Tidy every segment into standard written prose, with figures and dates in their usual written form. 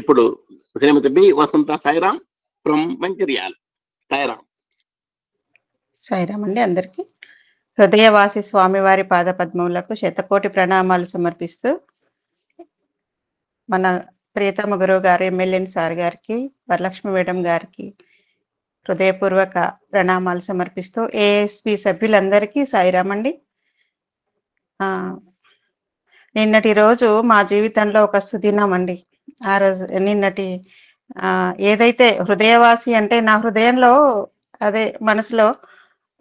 ఇప్పుడు Shrimati B Vasantha Sairam from Mancherial. Sairam. Sairam అండి అందరికీ. హృదయవాసి స్వామివారి పాదపద్మములకు శతకోటి ప్రణామాలు సమర్పిస్తూ మన ప్రియతమ గురువు గారు ఎమ్మెల్యేని సార్ గారికి, వరలక్ష్మి మేడం గారికి హృదయపూర్వక ప్రణామాలు సమర్పిస్తూ ఏఎస్పి సభ్యులందరికీ సాయిరామ్ అండి. నిన్నటి రోజు మా జీవితంలో ఒక సుదినం అండి. ఆ రోజు నిన్నటి ఏదైతే హృదయవాసి అంటే నా హృదయంలో అదే మనసులో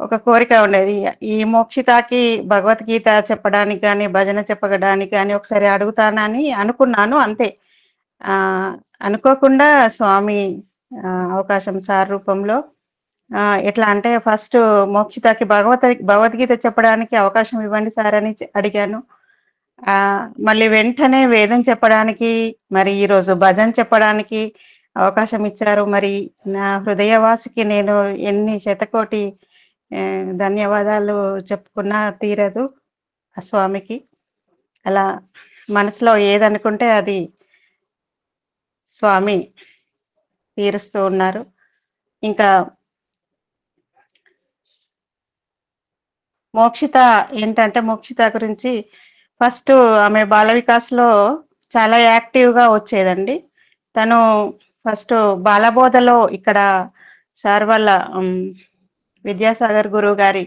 ఒక కోరిక ఉండేది. ఈ మోక్షితాకి భగవద్గీత చెప్పడానికి కానీ భజన చెప్పడానికి కానీ ఒకసారి అడుగుతానని అనుకున్నాను, అంతే. అనుకోకుండా స్వామి అవకాశం సార్ రూపంలో ఎట్లా అంటే ఫస్ట్ మోక్షితాకి భగవద్గీత చెప్పడానికి అవకాశం ఇవ్వండి సార్ అని అడిగాను. మళ్ళీ వెంటనే వేదం చెప్పడానికి, మరి ఈరోజు భజన చెప్పడానికి అవకాశం ఇచ్చారు. మరి నా హృదయవాసికి నేను ఎన్ని శతకోటి ధన్యవాదాలు చెప్పుకున్నా తీరదు ఆ స్వామికి. అలా మనసులో ఏదనుకుంటే అది స్వామి తీరుస్తూ ఉన్నారు. ఇంకా మోక్షిత ఏంటంటే, మోక్షిత గురించి ఫస్ట్ ఆమె బాల వికాస్లో చాలా యాక్టివ్గా వచ్చేదండి. తను ఫస్ట్ బాలబోధలో ఇక్కడ సార్ వాళ్ళ విద్యాసాగర్ గురువు గారి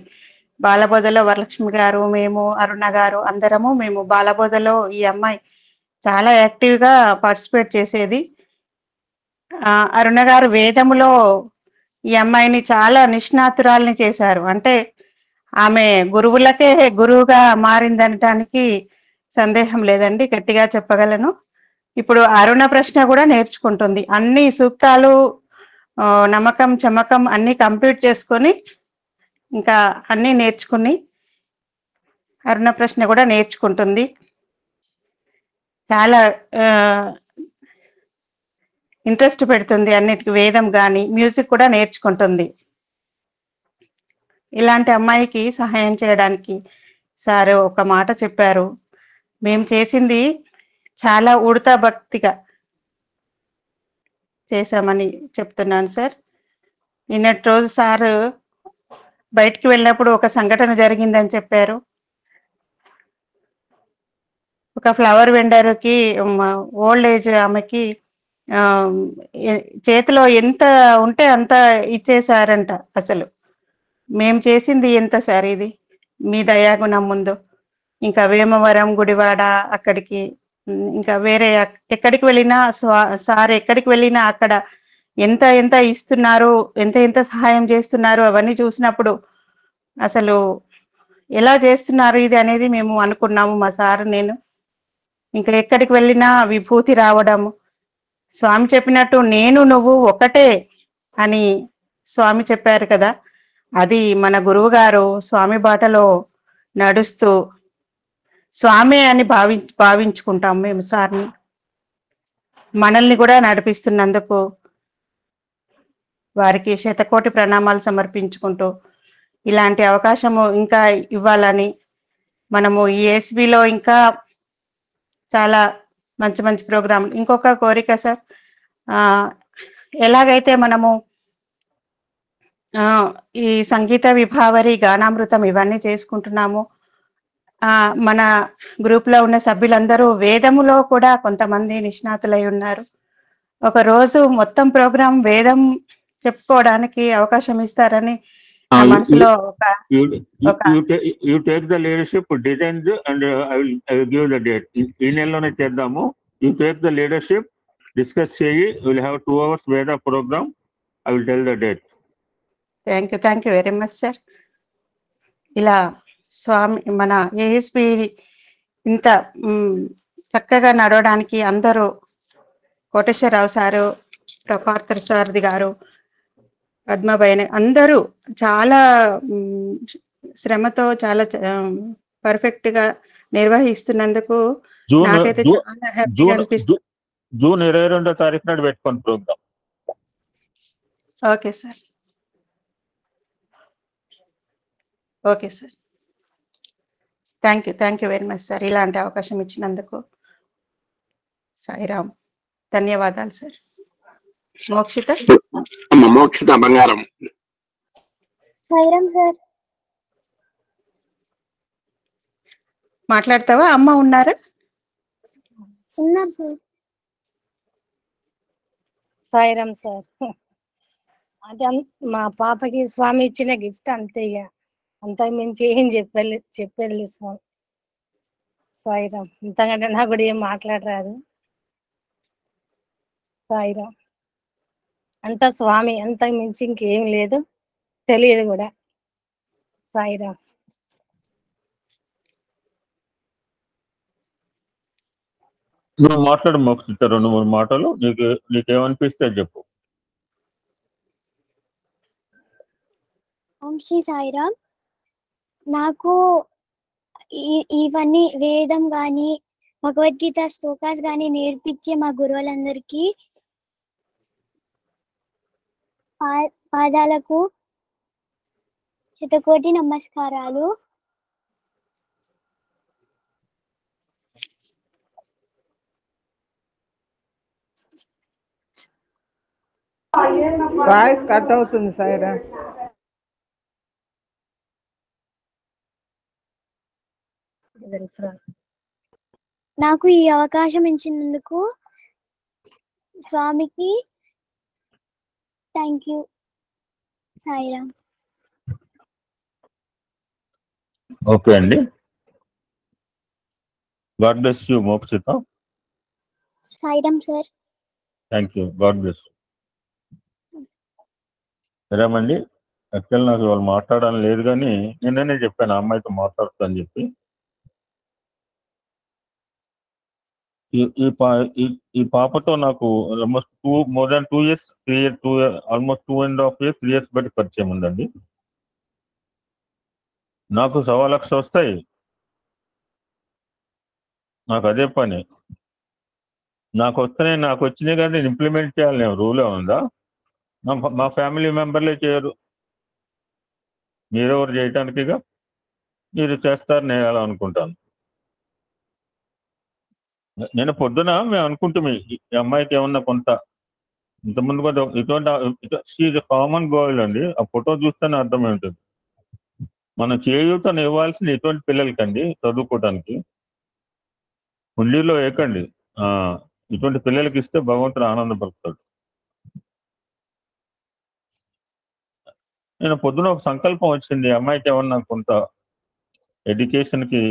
బాలబోధలో వరలక్ష్మి గారు, మేము, అరుణ గారు అందరము మేము బాలబోధలో ఈ అమ్మాయి చాలా యాక్టివ్గా పార్టిసిపేట్ చేసేది. అరుణ గారు వేదములో ఈ అమ్మాయిని చాలా నిష్ణాతురాల్ని చేశారు. అంటే ఆమె గురువులకే గురువుగా మారిందనటానికి సందేహం లేదండి, గట్టిగా చెప్పగలను. ఇప్పుడు అరుణ ప్రశ్న కూడా నేర్చుకుంటుంది. అన్ని సూక్తాలు నమ్మకం చమకం అన్ని కంప్లీట్ చేసుకొని ఇంకా అన్ని నేర్చుకుని అరుణ ప్రశ్న కూడా నేర్చుకుంటుంది. చాలా ఇంట్రెస్ట్ పెడుతుంది అన్నిటికీ, వేదం కానీ మ్యూజిక్ కూడా నేర్చుకుంటుంది. ఇలాంటి అమ్మాయికి సహాయం చేయడానికి సార్ ఒక మాట చెప్పారు. మేము చేసింది చాలా ఉడతా భక్తిగా చేశామని చెప్తున్నాను సార్. నిన్నటి రోజు సార్ బయటికి వెళ్ళినప్పుడు ఒక సంఘటన జరిగిందని చెప్పారు. ఒక ఫ్లవర్ వెండర్కి ఓల్డ్ ఏజ్ ఆమెకి చేతిలో ఎంత ఉంటే అంత ఇచ్చేసారంట. అసలు మేము చేసింది ఎంత సార్ ఇది మీ దయాగుణం ముందు. ఇంకా వేమవరం, గుడివాడ, అక్కడికి ఇంకా వేరే ఎక్కడికి వెళ్ళినా సార్ ఎక్కడికి వెళ్ళినా అక్కడ ఎంత ఎంత ఇస్తున్నారు, ఎంత ఎంత సహాయం చేస్తున్నారు అవన్నీ చూసినప్పుడు అసలు ఎలా చేస్తున్నారు ఇది అనేది మేము అనుకున్నాము, మా సార్ నేను. ఇంకా ఎక్కడికి వెళ్ళినా విభూతి రావడం, స్వామి చెప్పినట్టు నేను నువ్వు ఒకటే అని స్వామి చెప్పారు కదా, అది మన గురువు గారు స్వామి బాటలో నడుస్తూ స్వామి అని భావించుకుంటాం మేము సార్ని. మనల్ని కూడా నడిపిస్తున్నందుకు వారికి శతకోటి ప్రణామాలు సమర్పించుకుంటూ ఇలాంటి అవకాశము ఇంకా ఇవ్వాలని, మనము ఈ ఎస్బిలో ఇంకా చాలా మంచి మంచి ప్రోగ్రాంలు. ఇంకొక కోరిక సార్, ఎలాగైతే మనము ఈ సంగీత విభావరి, గానామృతం ఇవన్నీ చేసుకుంటున్నాము, మన గ్రూప్లో ఉన్న సభ్యులందరూ వేదములో కూడా కొంతమంది నిష్ణాతులై ఉన్నారు. ఒక రోజు మొత్తం ప్రోగ్రాం వేదం చెప్పుకోవడానికి అవకాశం ఇస్తారని నా మనసులో you take the leadership, designs and I will give the date. ఈ నెలలోనే చేద్దాము. You take the leadership, discuss చేయి. We'll have 2 hours Veda program. I will tell the date. Thank you very much sir. ఇలా స్వామి మన ASP ఇంత చక్కగా నడవడానికి అందరూ కోటేశ్వరరావు సారు, ప్రపార్థర్ సార్ది గారు, పద్మభైన అందరూ చాలా శ్రమతో చాలా పర్ఫెక్ట్ గా నిర్వహిస్తున్నందుకు నాకైతే చాలా హ్యాపీగా అనిపిస్తుంది. జూన్ 22వ తారీఖు నాడు పెట్టుకోండి program. Okay sir, okay sir. Thank you very much sir, ఇలాంటి అవకాశం ఇచ్చినందుకు. సాయిరామ్. ధన్యవాదాలు సార్. మోక్షిత. అమ్మ మోక్షిత బంగారం. సాయిరామ్ సార్. మాట్లాడతావా? అమ్మ ఉన్నారా? ఉన్నారు సార్. సాయిరామ్ సార్. అదే మా పాపకి స్వామి ఇచ్చిన గిఫ్ట్ అంతే, ఇక అంతకు మించి ఏం చెప్పలేదు స్వామి. సాయిరామ్. ఇంతకంటే నాకు కూడా ఏం మాట్లాడరాదు. సాయిరామ్. అంతా స్వామి, అంతకు మించి ఇంకేం లేదు, తెలియదు కూడా. సాయిరామ్. నువ్వు మాట్లాడు మోక్షిత, 2-3 మాటలు. నీకేమనిపిస్తే చెప్పు. ఓం శ్రీ సాయిరామ్. నాకు ఇవన్నీ వేదం గాని భగవద్గీత శ్లోకాస్ గాని నేర్పించే మా గురువులందరికీ పాదాలకు శతకోటి నమస్కారాలు. వాయిస్ కట్ అవుతుంది సాయిరా. నాకు ఈ అవకాశం ఇచ్చినందుకు స్వామికి థ్యాంక్ యూ. సాయిరామ్. ఓకే అండి. God bless you Mokshitha. Sairam sir. Thank you. God bless. సరేమండి. యాక్చువల్ నాకు వాళ్ళు మాట్లాడాలని లేదు, కానీ నిన్ననే చెప్పాను అమ్మాయితో మాట్లాడుతా అని చెప్పి. ఈ పాపతో నాకు almost more than 2 years, 3 years, almost 2.5 years, 3 years బట్టి పరిచయం ఉందండి. నాకు 1,00,000 వస్తాయి, నాకు అదే పని. నాకు వచ్చినాయి కానీ నేను ఇంప్లిమెంట్ చేయాలి. నేను రూలే ఉందా? మా ఫ్యామిలీ మెంబర్లే చేయరు, మీరెవరు చేయటానికిగా? మీరు చేస్తారు నేను అలా అనుకుంటాను. నేను పొద్దున మేము అనుకుంటాము ఈ అమ్మాయికి ఏమన్నా కొంత ఇంతకుముందు కూడా ఇటువంటి కామన్ గోల్ అండి. ఆ ఫోటో చూస్తేనే అర్థమై ఉంటుంది. మనం చేయూతను ఇవ్వాల్సిన ఇటువంటి పిల్లలకండి, చదువుకోవడానికి. హుండీలో వేయకండి, ఇటువంటి పిల్లలకి ఇస్తే భగవంతుడు ఆనందపరుస్తాడు. నేను పొద్దున ఒక సంకల్పం వచ్చింది, అమ్మాయికి ఏమన్నా కొంత ఎడ్యుకేషన్కి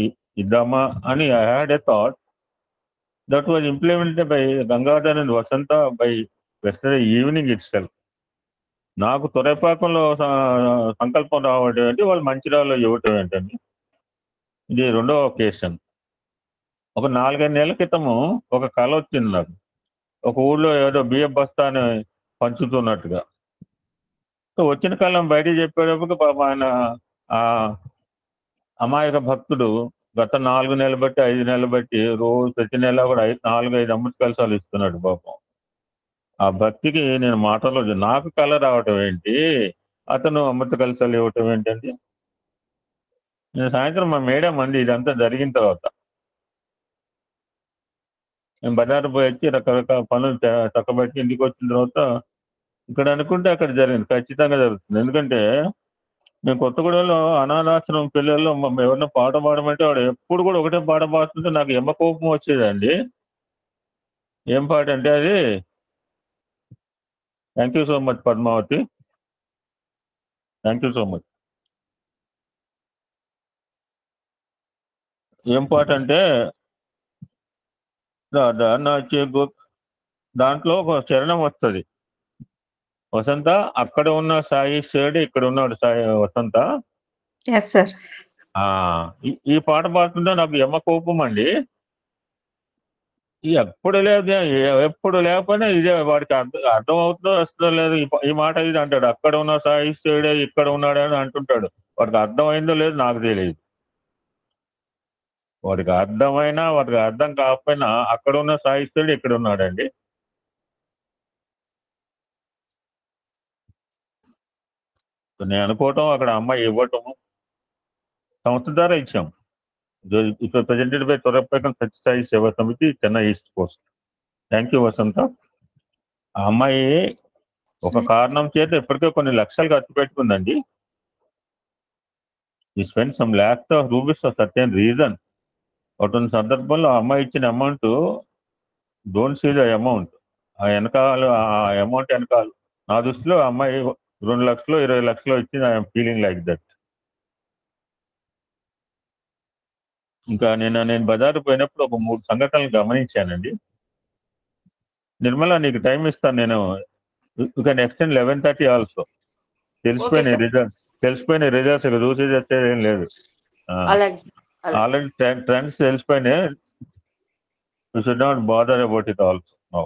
ఇద్దామా అని. I had a thought that was implemented by Gangadhar and Vasanta by yesterday evening itself. నాకు తొరైపాకంలో సంకల్పం రావడం ఏంటి, వాళ్ళు మంచిర్యాలలో ఇవ్వటం ఏంటండి. ఇది 2వ ఒకేషన్. ఒక 4-5 నెలల క్రితము ఒక కళ వచ్చింది నాకు. ఒక ఊళ్ళో ఏదో బియ్యం బస్తాని పంచుతున్నట్టుగా. సో వచ్చిన కాలం బయటికి చెప్పేటప్పుడు ఆయన అమాయక భక్తుడు గత 4 నెలలు బట్టి 5 నెలలు బట్టి రోజు ప్రతి నెల కూడా 4-5 అమృత కలశాలు ఇస్తున్నాడు పాపం. ఆ భక్తికి నేను మాటలో నాకు కళ రావటం ఏంటి, అతను అమృత కలశాలు ఇవ్వటం ఏంటండి. నేను సాయంత్రం మా మేడం అండి ఇదంతా జరిగిన తర్వాత నేను బజారు పోయి వచ్చి రకరకాల పనులు చక్కబెట్టి ఇంటికి వచ్చిన తర్వాత ఇక్కడ అనుకుంటే అక్కడ జరిగింది, ఖచ్చితంగా జరుగుతుంది. ఎందుకంటే మేము కొత్తగూడెంలో అనాథాశ్రమం పిల్లల్లో ఎవరినో పాట పాడమంటే వాడు ఎప్పుడు కూడా ఒకటే పాట పాడుతుంటే నాకు ఎమ్మ కోపం వచ్చేదండి. ఏం పాట అంటే అది, thank you so much Padmavathi, thank you so much. ఏం పాట అంటే దాంట్లో ఒక చరణం వస్తుంది, వసంత అక్కడ ఉన్న సాయి శేడు ఇక్కడ ఉన్నాడు సాయి వసంత. ఈ పాట పాడుతుంటే నాకు ఎమ్మ కోపం అండి. ఎప్పుడు లేకపోయినా ఇదే వాడికి అర్థం అవుతుందో వస్తుందో లేదు. ఈ మాట ఇది అంటాడు, అక్కడ ఉన్న సాయి శేడే ఇక్కడ ఉన్నాడు అని అంటుంటాడు. వాడికి అర్థమైందో లేదు నాకు తెలియదు. వాడికి అర్థమైనా వాడికి అర్థం కాకపోయినా అక్కడ ఉన్న సాయి శేడు ఇక్కడ ఉన్నాడండి. నేను అనుకోవటం, అక్కడ అమ్మాయి ఇవ్వటము, సంస్థ ద్వారా ఇచ్చాం. ఇప్పుడు presented by తొరపేకం Sathya Sai Seva Samithi, Chennai East Coast. Thank you Vasantha. ఆ అమ్మాయి ఒక కారణం చేత ఇప్పటికే కొన్ని లక్షలు ఖర్చు పెట్టుకుందండి. ఈ spend some lakhs of rupees for certain reason. అటువంటి సందర్భంలో ఆ అమ్మాయి ఇచ్చిన amount don't see the amount. ఆ అమౌంట్ వెనకాల నా దృష్టిలో ఆ అమ్మాయి 2 లక్షలు 20 లక్షలు ఇచ్చింది. I'm feeling like that. ఇంకా నేను బజారు పోయినప్పుడు ఒక 3 సంఘటనలు గమనించానండి. నిర్మల నీకు టైం ఇస్తాను నేను. You can extend 11:30 also. తెలిసిపోయిన రిజల్ట్స్ ఇక చూసి వచ్చేది ఏం లేదు. ఆల్రెడీ ట్రెండ్స్ తెలిసిపోయినాయి. You should not bother about it also now.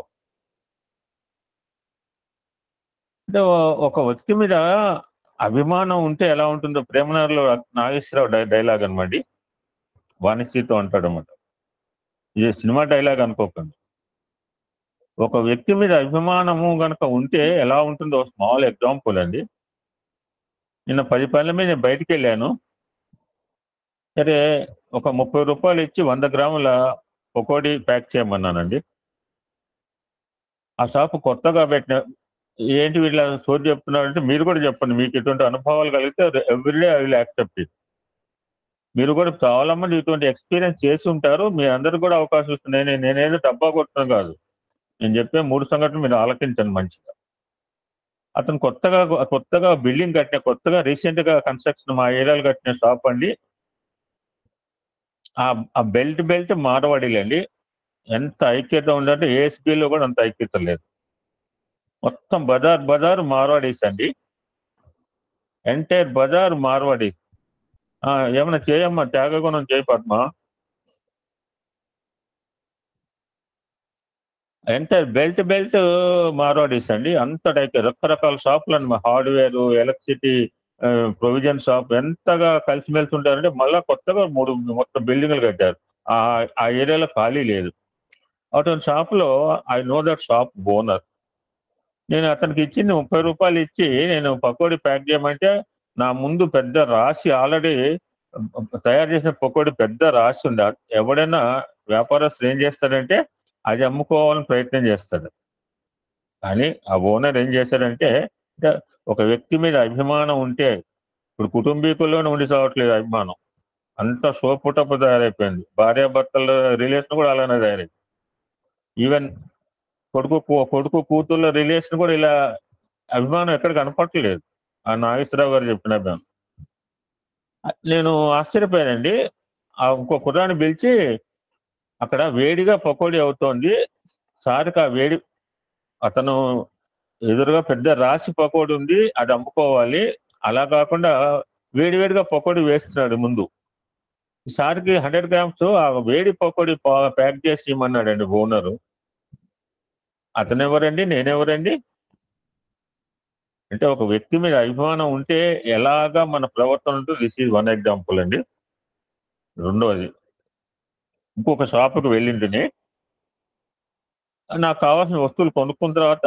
అంటే ఒక వ్యక్తి మీద అభిమానం ఉంటే ఎలా ఉంటుందో ప్రేమనగర్లో నాగేశ్వరరావు డైలాగ్ అనమాట. వాణిశ్రీతో అంటాడు అనమాట. ఇది సినిమా డైలాగ్ అనుకోకండి. ఒక వ్యక్తి మీద అభిమానము కనుక ఉంటే ఎలా ఉంటుందో స్మాల్ ఎగ్జాంపుల్ అండి. నిన్న 10 పనుల మీద నేను బయటికి వెళ్ళాను. సరే ఒక 30 రూపాయలు ఇచ్చి 100 గ్రాముల పకోడీ ప్యాక్ చేయమన్నానండి. ఆ షాపు కొత్తగా పెట్టిన ఏంటి వీళ్ళ సోది చెప్తున్నారంటే మీరు కూడా చెప్పండి. మీకు ఇటువంటి అనుభవాలు కలిగితే everyday I will accept it. మీరు కూడా చాలా మంది ఇటువంటి ఎక్స్పీరియన్స్ చేసి ఉంటారు. మీ అందరికి కూడా అవకాశం ఇస్తున్నాయి. నేనేదో డబ్బా కొట్టడం కాదు. నేను చెప్పే 3 సంఘటనలు మీరు ఆలకించండి మంచిగా. అతను కొత్తగా బిల్డింగ్ కట్టిన, కొత్తగా రీసెంట్ గా కన్స్ట్రక్షన్ మా ఏరియాలో కట్టిన షాప్ అండి. ఆ బెల్ట్ మారవాడిలండి. ఎంత ఐక్యత ఉందంటే ఏఎస్బీలో కూడా అంత ఐక్యత లేదు. మొత్తం బజార్ మార్వాడీస్ అండి. ఎంటైర్ బజార్ మార్వాడీస్. ఏమన్నా చేయమ్మా, త్యాగగుణం చేయి పద్మ. ఎంటైర్ బెల్ట్ మార్వాడీస్ అండి. అంత రకరకాల షాపులు అండి. హార్డ్వేర్, ఎలక్ట్రిసిటీ, ప్రొవిజన్ షాప్ ఎంతగా కలిసిమెలిసి ఉంటారంటే మళ్ళా కొత్తగా 3 మొత్తం బిల్డింగ్లు కట్టారు. ఆ ఏరియాలో ఖాళీ లేదు. అటువంటి షాప్లో I know that shop owner. నేను అతనికి ఇచ్చింది 30 రూపాయలు ఇచ్చి నేను పకోడీ ప్యాక్ చేయమంటే నా ముందు పెద్ద రాశి ఆల్రెడీ తయారు చేసిన పకోడీ పెద్ద రాశి ఉంది. ఎవడైనా వ్యాపారస్తులు ఏం చేస్తాడంటే అది అమ్ముకోవాలని ప్రయత్నం చేస్తాడు. కానీ ఆ ఓనర్ ఏం చేశాడంటే ఒక వ్యక్తి మీద అభిమానం ఉంటే, ఇప్పుడు కుటుంబీకుల్లోనే ఉండి చావట్లేదు అభిమానం, అంత సోపుటప్పు తయారైపోయింది. భార్యాభర్తల రిలేషన్ కూడా అలానే తయారైంది. ఈవెన్ కొడుకు కూతుళ్ళ రిలేషన్ కూడా ఇలా అభిమానం ఎక్కడ కనపడట్లేదు. ఆ నాగేశ్వరరావు గారు చెప్పిన అభిమానం నేను ఆశ్చర్యపోయానండి. ఇంకో కుర్రాన్ని పిలిచి అక్కడ వేడిగా పకోడీ అవుతోంది సార్కి, ఆ వేడి అతను ఎదురుగా పెద్ద రాశి పకోడీ ఉంది, అది అమ్ముకోవాలి, అలా కాకుండా వేడిగా పకోడీ వేస్తున్నాడు ముందు. సార్కి 100 గ్రామ్స్ ఆ వేడి పకోడీ ప్యాక్ చేసి ఇమ్మన్నాడండి ఓనరు. అతనెవరండి, నేనెవరండి? అంటే ఒక వ్యక్తి మీద అభిమానం ఉంటే ఎలాగా మన ప్రవర్తన ఉంటుంది. దిస్ ఈజ్ 1 ఎగ్జాంపుల్ అండి. రెండోది, ఇంకొక షాపుకి వెళ్ళింటిని. నాకు కావాల్సిన వస్తువులు కొనుక్కున్న తర్వాత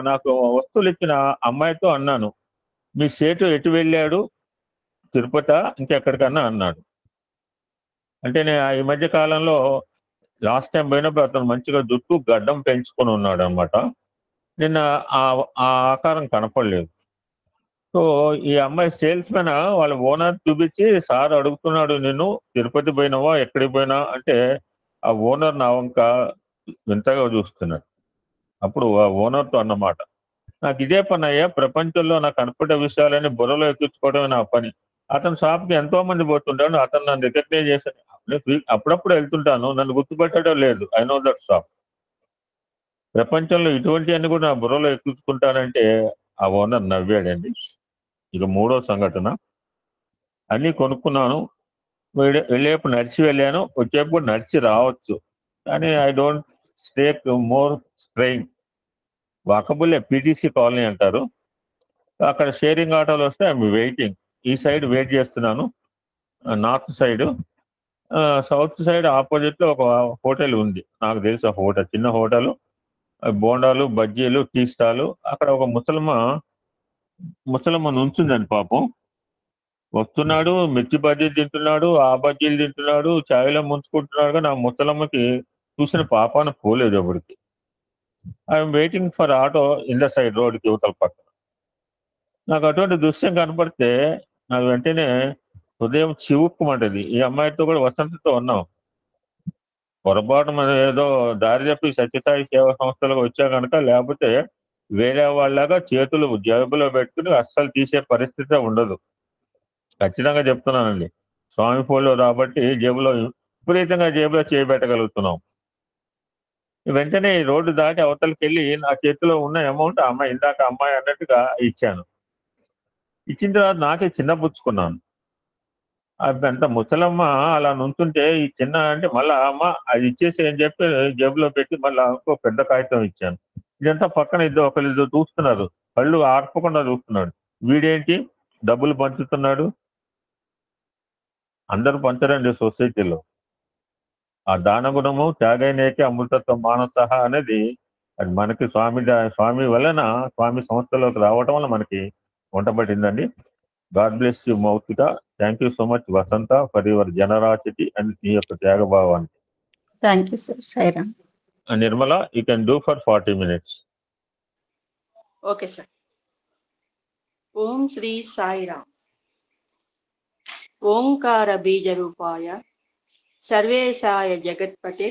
నాకు వస్తువులు ఇచ్చిన అమ్మాయితో అన్నాను, మీ సేటు ఎటు వెళ్ళాడు, తిరుపతి ఇంకెక్కడికన్నా అన్నాడు. అంటే నేను ఈ మధ్య కాలంలో లాస్ట్ టైం పోయినప్పుడు అతను మంచిగా జుట్టు గడ్డం పెంచుకొని ఉన్నాడు అనమాట. నిన్న ఆ ఆకారం కనపడలేదు. సో ఈ అమ్మాయి సేల్స్ మెన్ వాళ్ళ ఓనర్ చూపించి, సార్ అడుగుతున్నాడు నిన్ను తిరుపతి పోయినావా, ఎక్కడికి పోయినా అంటే ఆ ఓనర్ నా వంక వింతగా చూస్తున్నాడు. అప్పుడు ఆ ఓనర్తో అన్నమాట, నాకు ఇదే పని అయ్యా, ప్రపంచంలో నాకు కనపడే విషయాలని బుర్రలో ఎక్కించుకోవడమే నా పని. అతని షాప్కి ఎంతో మంది పోతుంటాడు, అతను నన్ను రికగ్నైజ్ చేశాను. అప్పుడప్పుడు వెళ్తుంటాను, నన్ను గుర్తుపెట్టడం లేదు. I know that shop. ప్రపంచంలో ఇటువంటి అన్ని కూడా నా బుర్రలో ఎక్కించుకుంటానంటే ఆ ఓనర్ నవ్వాడండి. ఇక 3వ సంఘటన, అన్నీ కొనుక్కున్నాను, వెళ్ళేప్పుడు నడిచి వెళ్ళాను, వచ్చేప్పుడు నడిచి రావచ్చు, కానీ I don't stake more strain. Walkable PTC colony అంటారు. అక్కడ షేరింగ్ ఆటోలు వస్తే ఐఎమ్ వెయిటింగ్. ఈ సైడ్ వెయిట్ చేస్తున్నాను, north side. South side opposite లో ఒక హోటల్ ఉంది, నాకు తెలుసు ఆ హోటల్, చిన్న హోటల్, బోండాలు, బజ్జీలు, టీ స్టాలు. అక్కడ ఒక ముసలమ్మ నుంచుందండి. పాపం వస్తున్నాడు, మిర్చి బజ్జీలు తింటున్నాడు, ఆ బజ్జీలు తింటున్నాడు, చాయ్లో ముంచుకుంటున్నాడు. కానీ ఆ ముసలమ్మకి చూసిన పాపాన పోలేదు ఎవరికి. I'm waiting for auto in the side రోడ్కి యువతల పక్కన. నాకు అటువంటి దృశ్యం కనపడితే నాకు వెంటనే హృదయం చివుక్కుమంటది. ఈ అమ్మాయితో కూడా వసంతతో ఉన్నాం. పొరపాటు మనం ఏదో దారి తప్పి సత్యసాయి సేవా సంస్థలకు వచ్చా కనుక, లేకపోతే వేరే వాళ్ళగా చేతులు జేబులో పెట్టుకుని అస్సలు తీసే పరిస్థితి ఉండదు. ఖచ్చితంగా చెప్తున్నానండి. స్వామి ఫోన్లో రాబట్టి విపరీతంగా జేబులో చేయబెట్టగలుగుతున్నాం. వెంటనే ఈ రోడ్డు దాటి అవతలకి వెళ్ళి నా చేతిలో ఉన్న అమౌంట్ ఇందాక అమ్మాయి అన్నట్టుగా ఇచ్చాను. ఇచ్చిన తర్వాత నాకే చిన్న పుచ్చుకున్నాను. అంత ముసలమ్మ అలా నుంచుంటే ఈ చిన్న అంటే మళ్ళా అమ్మ అది ఇచ్చేసి అని చెప్పి జేబులో పెట్టి మళ్ళీ ఇంకో పెద్ద కాగితం ఇచ్చాను. ఇదంతా పక్కన ఒకరిద్దరు చూస్తున్నారు, కళ్ళు ఆర్పకుండా చూస్తున్నాడు. వీడేంటి డబ్బులు పంచుతున్నాడు? అందరూ పంచరండి సొసైటీలో. ఆ దాన గుణము త్యాగైనేకే అమృతత్వం మానసహ అనేది అది మనకి స్వామి వలన, స్వామి సంస్థలోకి రావటం వల్ల మనకి వంటబడిందండి. God bless you Mouthika. Thank you so much Vasantha for your generosity and నీ యొక్క త్యాగభావానికి. Thank you sir. Sairam. Nirmala, you can do for 40 minutes. Okay sir. Om Shri Sairam. ఓంకార బీజ రూపాయ సర్వేశాయ జగత్పతే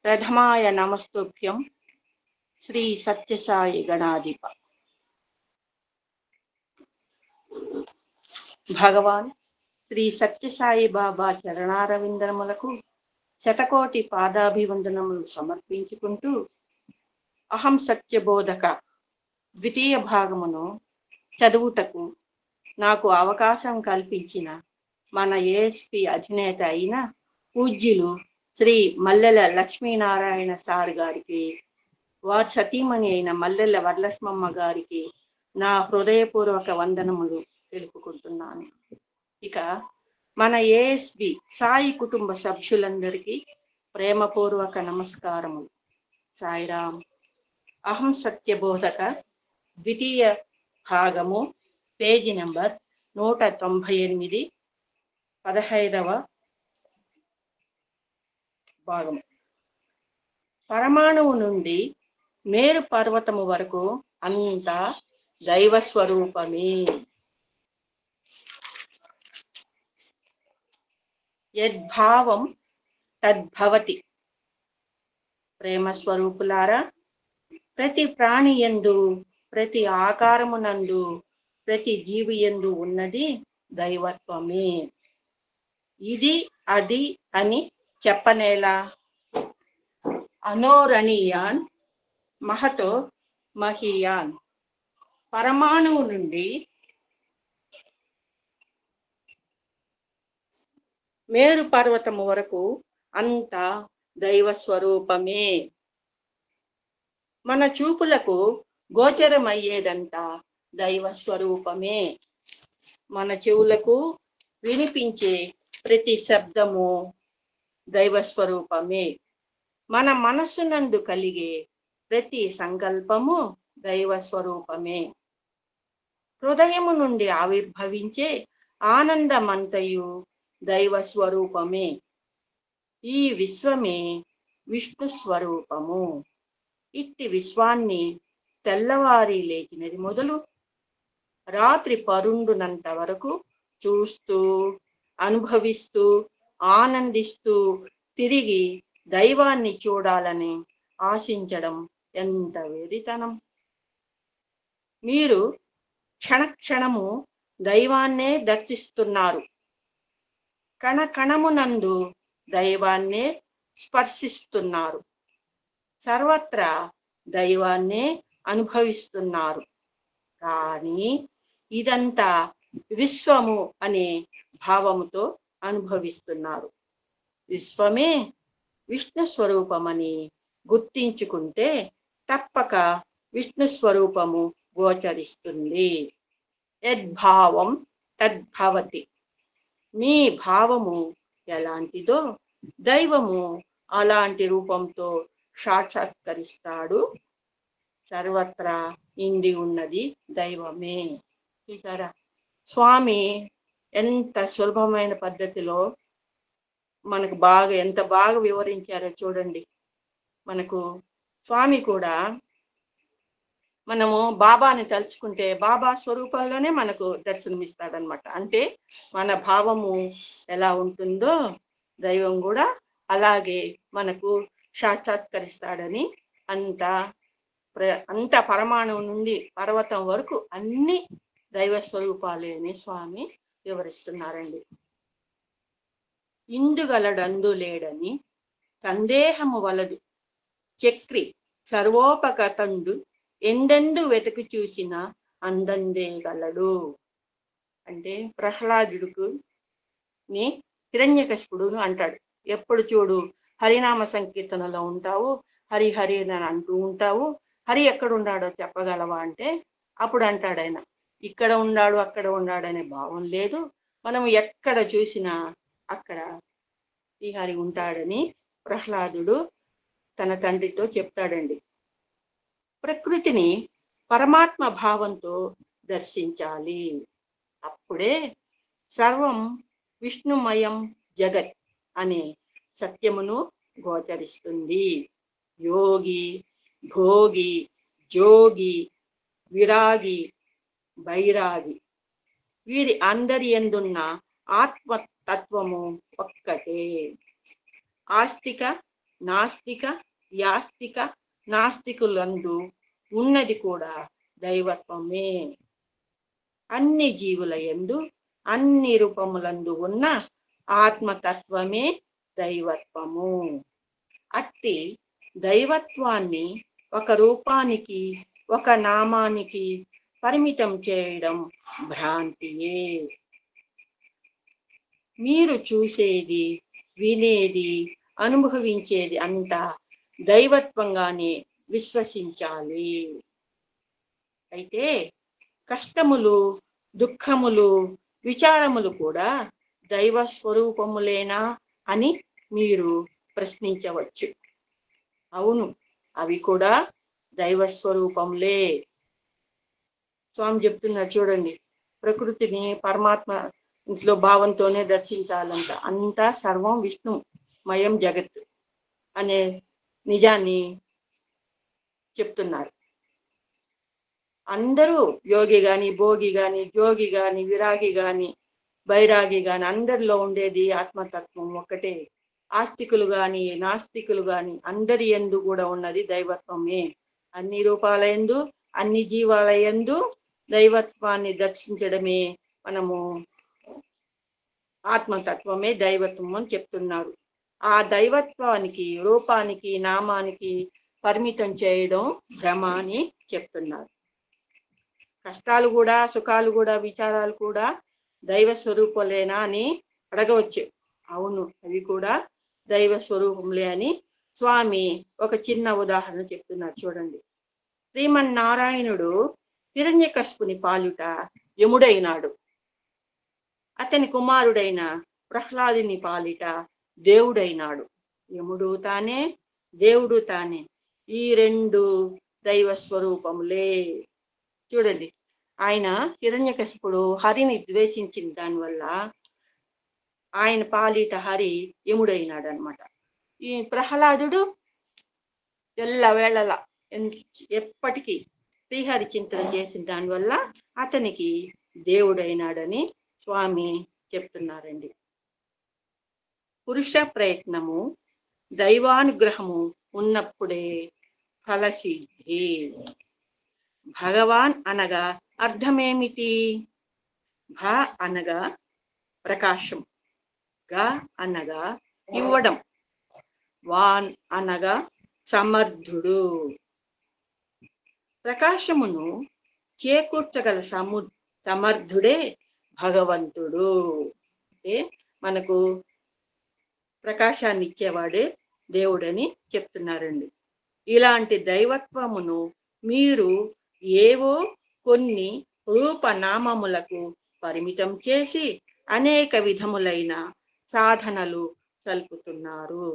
ప్రథమాయ నమస్తుభ్యం శ్రీ సత్యసాయి గణాధిప. భగవాన్ శ్రీ సత్యసాయి బాబా చరణారవిందములకు శతకోటి పాదాభివందనములు సమర్పించుకుంటూ అహం సత్యబోధక ద్వితీయ భాగమును చదువుటకు నాకు అవకాశం కల్పించిన మన ఏఎస్పి అధినేత అయిన పూజ్యులు శ్రీ మల్లెల లక్ష్మీనారాయణ సార్ గారికి, వారి సతీమణి అయిన మల్లెల వరలక్ష్మమ్మ గారికి నా హృదయపూర్వక వందనములు తెలుపుకుంటున్నాను. ఇక మన ఏఎస్బి సాయి కుటుంబ సభ్యులందరికీ ప్రేమపూర్వక నమస్కారములు. సాయిరామ్. అహం సత్యబోధక ద్వితీయ భాగము, పేజీ నెంబర్ 198, 15వ భాగం. పరమాణువు నుండి మేరు పర్వతము వరకు అంతా దైవ స్వరూపమే. యద్భావం తద్భవతి. ప్రేమ స్వరూపులారా, ప్రతి ప్రాణి యందు, ప్రతి ఆకారమునందు, ప్రతి జీవి యందు ఉన్నది దైవత్వమే. ఇది అది అని చెప్పనేలా. అనోరణీయాన్ మహతో మహీయాన్. పరమాణువు నుండి మేరు పర్వతము వరకు అంతా దైవ స్వరూపమే. మన చూపులకు గోచరమయ్యేదంతా దైవ స్వరూపమే. మన చెవులకు వినిపించే ప్రతి శబ్దము దైవ స్వరూపమే. మన మనస్సునందు కలిగే ప్రతి సంకల్పము దైవ స్వరూపమే. హృదయము నుండి ఆవిర్భవించే ఆనందమంతయు దైవ స్వరూపమే. ఈ విశ్వమే విష్ణు స్వరూపము. ఇట్టి విశ్వాన్ని తెల్లవారి లేచినది మొదలు రాత్రి పరుండునంత వరకు చూస్తూ, అనుభవిస్తూ, ఆనందిస్తూ తిరిగి దైవాన్ని చూడాలని ఆశించడం ఎంత వెరితనం. మీరు క్షణక్షణము దైవాన్నే దర్శిస్తున్నారు. కణకణమునందు దైవాన్నే స్పర్శిస్తున్నారు. సర్వత్రా దైవాన్నే అనుభవిస్తున్నారు. కానీ ఇదంతా విశ్వము అనే భావముతో అనుభవిస్తున్నారు. విశ్వమే విష్ణు స్వరూపమని గుర్తించుకుంటే తప్పక విష్ణు స్వరూపము గోచరిస్తుంది. యద్భావం తద్భవతి. మీ భావము ఎలాంటిదో దైవము అలాంటి రూపంతో సాక్షాత్కరిస్తాడు. సర్వత్రా ఇండి ఉన్నది దైవమే. చూసారా, స్వామి ఎంత సులభమైన పద్ధతిలో మనకు ఎంత బాగా వివరించారో చూడండి. మనకు స్వామి కూడా మనము బాబాని తలుచుకుంటే బాబా స్వరూపంలోనే మనకు దర్శనమిస్తాడనమాట. అంటే మన భావము ఎలా ఉంటుందో దైవం కూడా అలాగే మనకు సాక్షాత్కరిస్తాడని అంత పరమాణువు నుండి పర్వతం వరకు అన్ని దైవ స్వరూపాలే అని స్వామి వివరిస్తున్నారండి. ఇందుగలడందు లేడని సందేహము వలదు చక్రి సర్వోపగతండు ఎందెందు వెతకు చూసిన అందందే గలడు. అంటే ప్రహ్లాదుడుకు ని హిరణ్యకశిపుడు అంటాడు, ఎప్పుడు చూడు హరినామ సంకీర్తనలో ఉంటావు, హరి హరి అని అంటూ ఉంటావు, హరి ఎక్కడున్నాడో చెప్పగలవా అంటే అప్పుడు అంటాడు ఆయన, ఇక్కడ ఉన్నాడు అక్కడ ఉన్నాడు అనే భావం లేదు, మనం ఎక్కడ చూసినా అక్కడ ఈ హరి ఉంటాడని ప్రహ్లాదుడు తన తండ్రితో చెప్తాడండి. ప్రకృతిని పరమాత్మ భావంతో దర్శించాలి, అప్పుడే సర్వం విష్ణుమయం జగత్ అనే సత్యమును గోచరిస్తుంది. యోగి, భోగి, జోగి, విరాగి, బైరాగి వీరి అందరి యందున్న ఆత్మతత్వము ఒక్కటే. ఆస్తిక, నాస్తిక, యాస్తిక, నాస్తికులందు ఉన్నది కూడా దైవత్వమే. అన్ని జీవుల యందు అన్ని రూపములందు ఉన్న ఆత్మతత్వమే దైవత్వము. అట్టి దైవత్వాన్ని ఒక రూపానికి ఒక నామానికి పరిమితం చేయడం భ్రాంతియే. మీరు చూసేది, వినేది, అనుభవించేది అంతా దైవత్వంగానే విశ్వసించాలి. అయితే కష్టములు, దుఃఖములు, విచారములు కూడా దైవ స్వరూపములేనా అని మీరు ప్రశ్నించవచ్చు. అవును, అవి కూడా దైవ స్వరూపములే. స్వామి చెప్తున్నారు చూడండి, ప్రకృతిని పరమాత్మ ఇంట్లో భావంతోనే దర్శించాలంట. అంతా సర్వం విష్ణుమయం జగత్ అనే నిజాన్ని చెప్తున్నారు. అందరూ యోగి గాని, భోగి గాని, జోగి గాని, విరాగి గాని, బైరాగి గాని అందరిలో ఉండేది ఆత్మతత్వం ఒకటే. ఆస్తికులు గాని, నాస్తికులు గాని అందరి యందు కూడా ఉన్నది దైవత్వమే. అన్ని రూపాల యందు, అన్ని జీవాల యందు దైవత్వాన్ని దర్శించడమే మనము ఆత్మతత్వమే దైవత్వం అని చెప్తున్నారు. ఆ దైవత్వానికి, రూపానికి, నామానికి పరిమితం చేయడం భ్రమ అని చెప్తున్నారు. కష్టాలు కూడా, సుఖాలు కూడా, విచారాలు కూడా దైవ స్వరూపలేనా అని అడగవచ్చు. అవును, అవి కూడా దైవ స్వరూపంలే అని స్వామి ఒక చిన్న ఉదాహరణ చెప్తున్నారు చూడండి. శ్రీమన్నారాయణుడు హిరణ్యకశిపుని పాలుట యముడైనాడు. అతని కుమారుడైన ప్రహ్లాదుని పాలిట దేవుడైనాడు. యముడు తానే, దేవుడు తానే. ఈ రెండు దైవ స్వరూపములే. చూడండి, ఆయన హిరణ్యకశిపుడు హరిని ద్వేషించిన దానివల్ల ఆయన పాలిట హరి యముడైనాడు అనమాట. ఈ ప్రహ్లాదుడు ఎల్లవేళలా ఎప్పటికీ శ్రీహరి చింతన చేసిన దానివల్ల అతనికి దేవుడైనాడని స్వామి చెప్తున్నారండి. పురుష ప్రయత్నము, దైవానుగ్రహము ఉన్నప్పుడే ఫలసిద్ధి. భగవాన్ అనగా అర్థమేమిటి? భ అనగా ప్రకాశం, గ అనగా ఇవ్వడం, వాన్ అనగా సమర్థుడు. ప్రకాశమును చేకూర్చగల సమర్థుడే భగవంతుడు. అంటే మనకు ప్రకాశాన్ని ఇచ్చేవాడే దేవుడని చెప్తున్నారండి. ఇలాంటి దైవత్వమును మీరు ఏవో కొన్ని రూపనామములకు పరిమితం చేసి అనేక విధములైన సాధనలు సల్పుతున్నారు.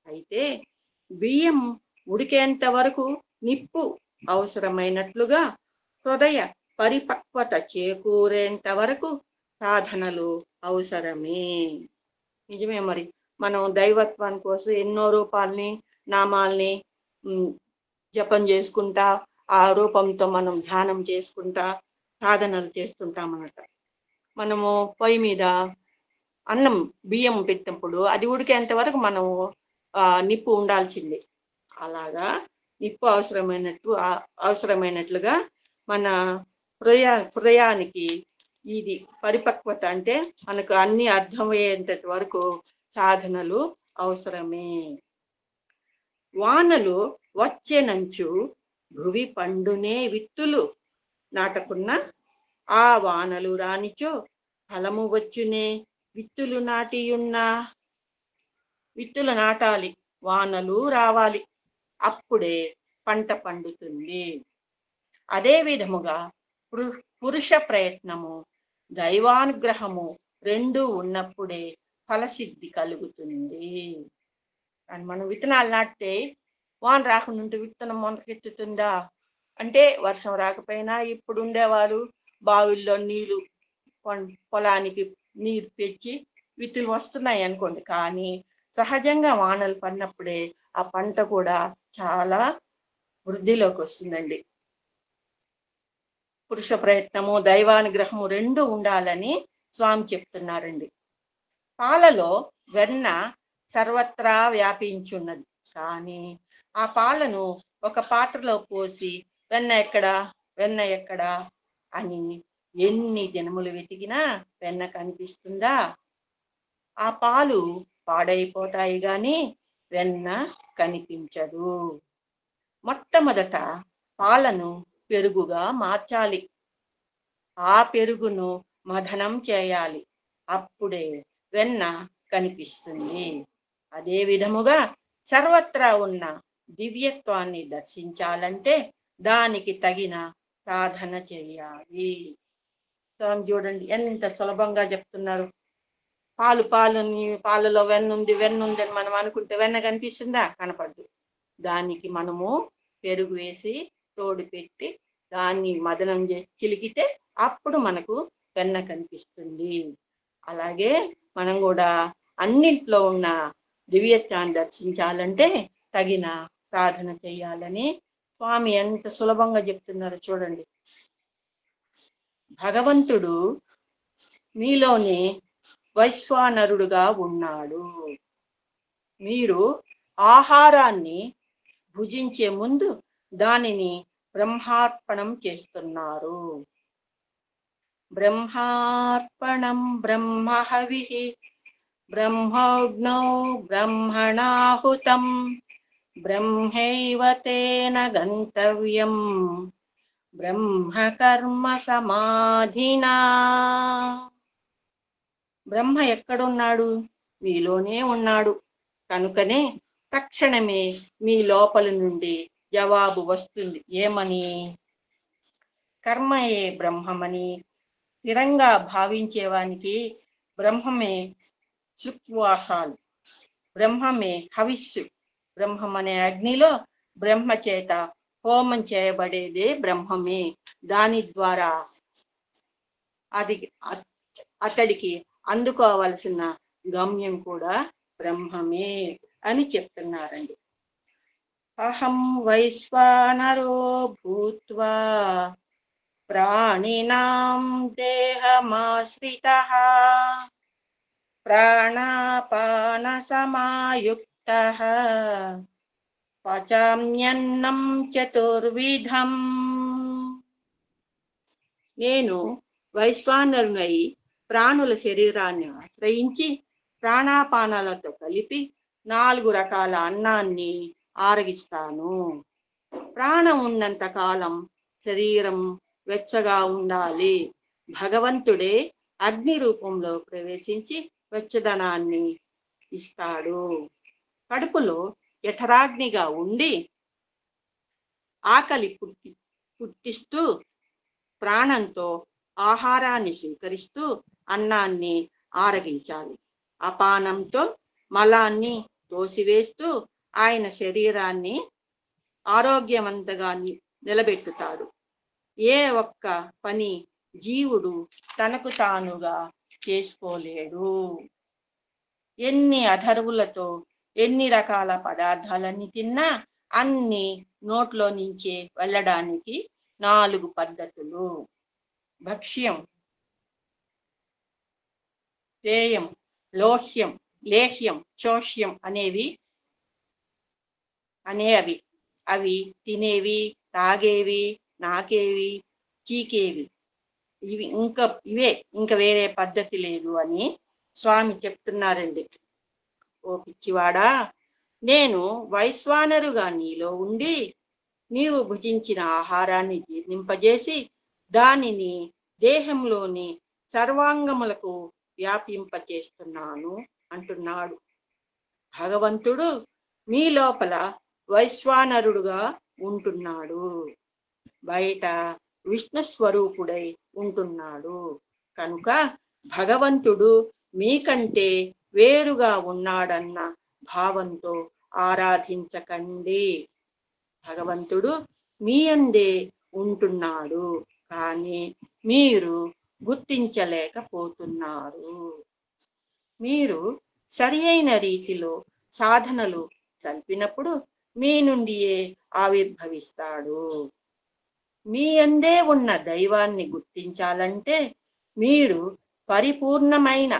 అయితే బియ్యం ఉడికేంత వరకు నిప్పు అవసరమైనట్లుగా హృదయ పరిపక్వత చేకూరేంత వరకు సాధనలు అవసరమే. నిజమే, మరి మనం దైవత్వాని కోసం ఎన్నో రూపాలని, నామాల్ని జపం చేసుకుంటా ఆ రూపంతో మనం ధ్యానం చేసుకుంటా సాధనలు చేస్తుంటామన్నమాట. మనము పొయ్యి మీద అన్నం బియ్యం పెట్టినప్పుడు అది ఉడికేంత వరకు మనము నిప్పు ఉండాల్సిందే. అలాగా నిప్పు అవసరమైనట్లుగా మన హృదయానికి ఇది పరిపక్వత అంటే మనకు అన్ని అర్థమయ్యేంత వరకు సాధనలు అవసరమే. వానలు వచ్చేనంచు భువి పండునే విత్తులు నాటకున్న ఆ వానలు రానిచో ఫలము వచ్చునే విత్తులు నాటియున్నా. విత్తులు నాటాలి, వానలు రావాలి, అప్పుడే పంట పండుతుంది. అదే విధముగా పురుష ప్రయత్నము దైవానుగ్రహము రెండు ఉన్నప్పుడే ఫలసిద్ధి కలుగుతుంది. అని మనం విత్తనాలు నాటితే వాన రాకుండా ఉంటే విత్తనం మొలకెత్తుతుందా అంటే వర్షం రాకపోయినా ఇప్పుడు ఉండేవారు బావిల్లో నీళ్లు పొలానికి నీరు పెంచి విత్తులు వస్తున్నాయి అనుకోండి. కానీ సహజంగా వానలు పడినప్పుడే ఆ పంట కూడా చాలా వృద్ధిలోకి వస్తుందండి. పురుష ప్రయత్నము దైవానుగ్రహము రెండు ఉండాలని స్వామి చెప్తున్నారండి. పాలలో వెన్న సర్వత్రా వ్యాపించున్నది, కానీ ఆ పాలను ఒక పాత్రలో పోసి వెన్న ఎక్కడా అని ఎన్ని దినములు వెతికినా వెన్న కనిపిస్తుందా? ఆ పాలు పాడైపోతాయి గాని వెన్న కనిపించదు. మొట్టమొదట పాలను పెరుగుగా మార్చాలి, ఆ పెరుగును మథనం చేయాలి, అప్పుడే వెన్న కనిపిస్తుంది. అదే విధముగా సర్వత్రా ఉన్న దివ్యత్వాన్ని దర్శించాలంటే దానికి తగిన సాధన చేయాలి. చూడండి ఎంత సులభంగా చెప్తున్నారు. పాలలో వెన్న ఉంది అని మనం అనుకుంటే వెన్న కనిపిస్తుందా? కనపడదు. దానికి మనము పెరుగు వేసి తోడు పెట్టి దాన్ని మదనం చేసి చిలికితే అప్పుడు మనకు వెన్న కనిపిస్తుంది. అలాగే మనం కూడా అన్నింట్లో ఉన్న దివ్యత్వాన్ని దర్శించాలంటే తగిన సాధన చేయాలని స్వామి ఎంత సులభంగా చెప్తున్నారు చూడండి. భగవంతుడు మీలోనే వైశ్వానరుడుగా ఉన్నాడు. మీరు ఆహారాన్ని భుజించే ముందు దానిని బ్రహ్మార్పణం చేస్తున్నారు. బ్రహ్మార్పణం బ్రహ్మహవిః బ్రహ్మోగ్నౌ బ్రహ్మణాహుతం బ్రహ్మైవ తేన గంతవ్యం బ్రహ్మకర్మ సమాధినా. బ్రహ్మ ఎక్కడున్నాడు? మీలోనే ఉన్నాడు. కనుకనే తక్షణమే మీ లోపల నుండి జవాబు వస్తుంది. ఏమని? కర్మయే బ్రహ్మమని స్థిరంగా భావించేవానికి బ్రహ్మమే శుక్వాసాలు, బ్రహ్మమే హవిస్సు. బ్రహ్మమనే అగ్నిలో బ్రహ్మ చేత హోమం చేయబడేదే బ్రహ్మమే. దాని ద్వారా అతడికి అందుకోవలసిన గమ్యం కూడా బ్రహ్మమే అని చెప్తున్నారండి. అహం వైశ్వానరో భూత్వా ప్రాణినాం దేహమాశ్రితః ప్రాణాపాన సమాయుక్తః పచామ్యన్నం చతుర్విధం. నేను వైశ్వానరునై ప్రాణుల శరీరాన్ని ఆశ్రయించి ప్రాణాపానాలతో కలిపి 4 రకాల అన్నాన్ని ఆరగిస్తాను. ప్రాణం ఉన్నంత కాలం శరీరం వెచ్చగా ఉండాలి. భగవంతుడే అగ్ని రూపంలో ప్రవేశించి వెచ్చదనాన్ని ఇస్తాడు. కడుపులో జఠరాగ్నిగా ఉండి ఆకలి పుట్టిస్తూ ప్రాణంతో ఆహారాన్ని స్వీకరిస్తూ అన్నాన్ని ఆరగించాలి. అపానంతో మలాన్ని తోసివేస్తూ ఆయన శరీరాన్ని ఆరోగ్యవంతంగా నిలబెట్టుతాడు. ఏ ఒక్క పని జీవుడు తనకు తానుగా చేసుకోలేడు. ఎన్ని అధర్వులతో ఎన్ని రకాల పదార్థాలన్నీ తిన్నా అన్ని నోట్లో నుంచే వెళ్ళడానికి 4 పద్ధతులు. భక్ష్యం, పేయం, లోహ్యం, లేహ్యం, చోష్యం అవి తినేవి, తాగేవి, నాకేవి, చీకేవి. ఇంకా వేరే పద్ధతి లేదు అని స్వామి చెప్తున్నారండి. ఓ పిచ్చివాడా, నేను వైశ్వానరుగా నీలో ఉండి నీవు భుజించిన ఆహారాన్ని జీర్ణింపజేసి దానిని దేహంలోని సర్వాంగములకు వ్యాపింపచేస్తున్నాను అంటున్నాడు. భగవంతుడు మీ లోపల వైశ్వానరుడుగా ఉంటున్నాడు, బయట విష్ణు స్వరూపుడై ఉంటున్నాడు. కనుక భగవంతుడు మీకంటే వేరుగా ఉన్నాడన్న భావంతో ఆరాధించకండి. భగవంతుడు మీ అందే ఉంటున్నాడు, కానీ మీరు గుర్తించలేకపోతున్నారు. మీరు సరి అయిన రీతిలో సాధనలు చల్పినప్పుడు మీ నుండియే ఆవిర్భవిస్తాడు. మీ అందే ఉన్న దైవాన్ని గుర్తించాలంటే మీరు పరిపూర్ణమైన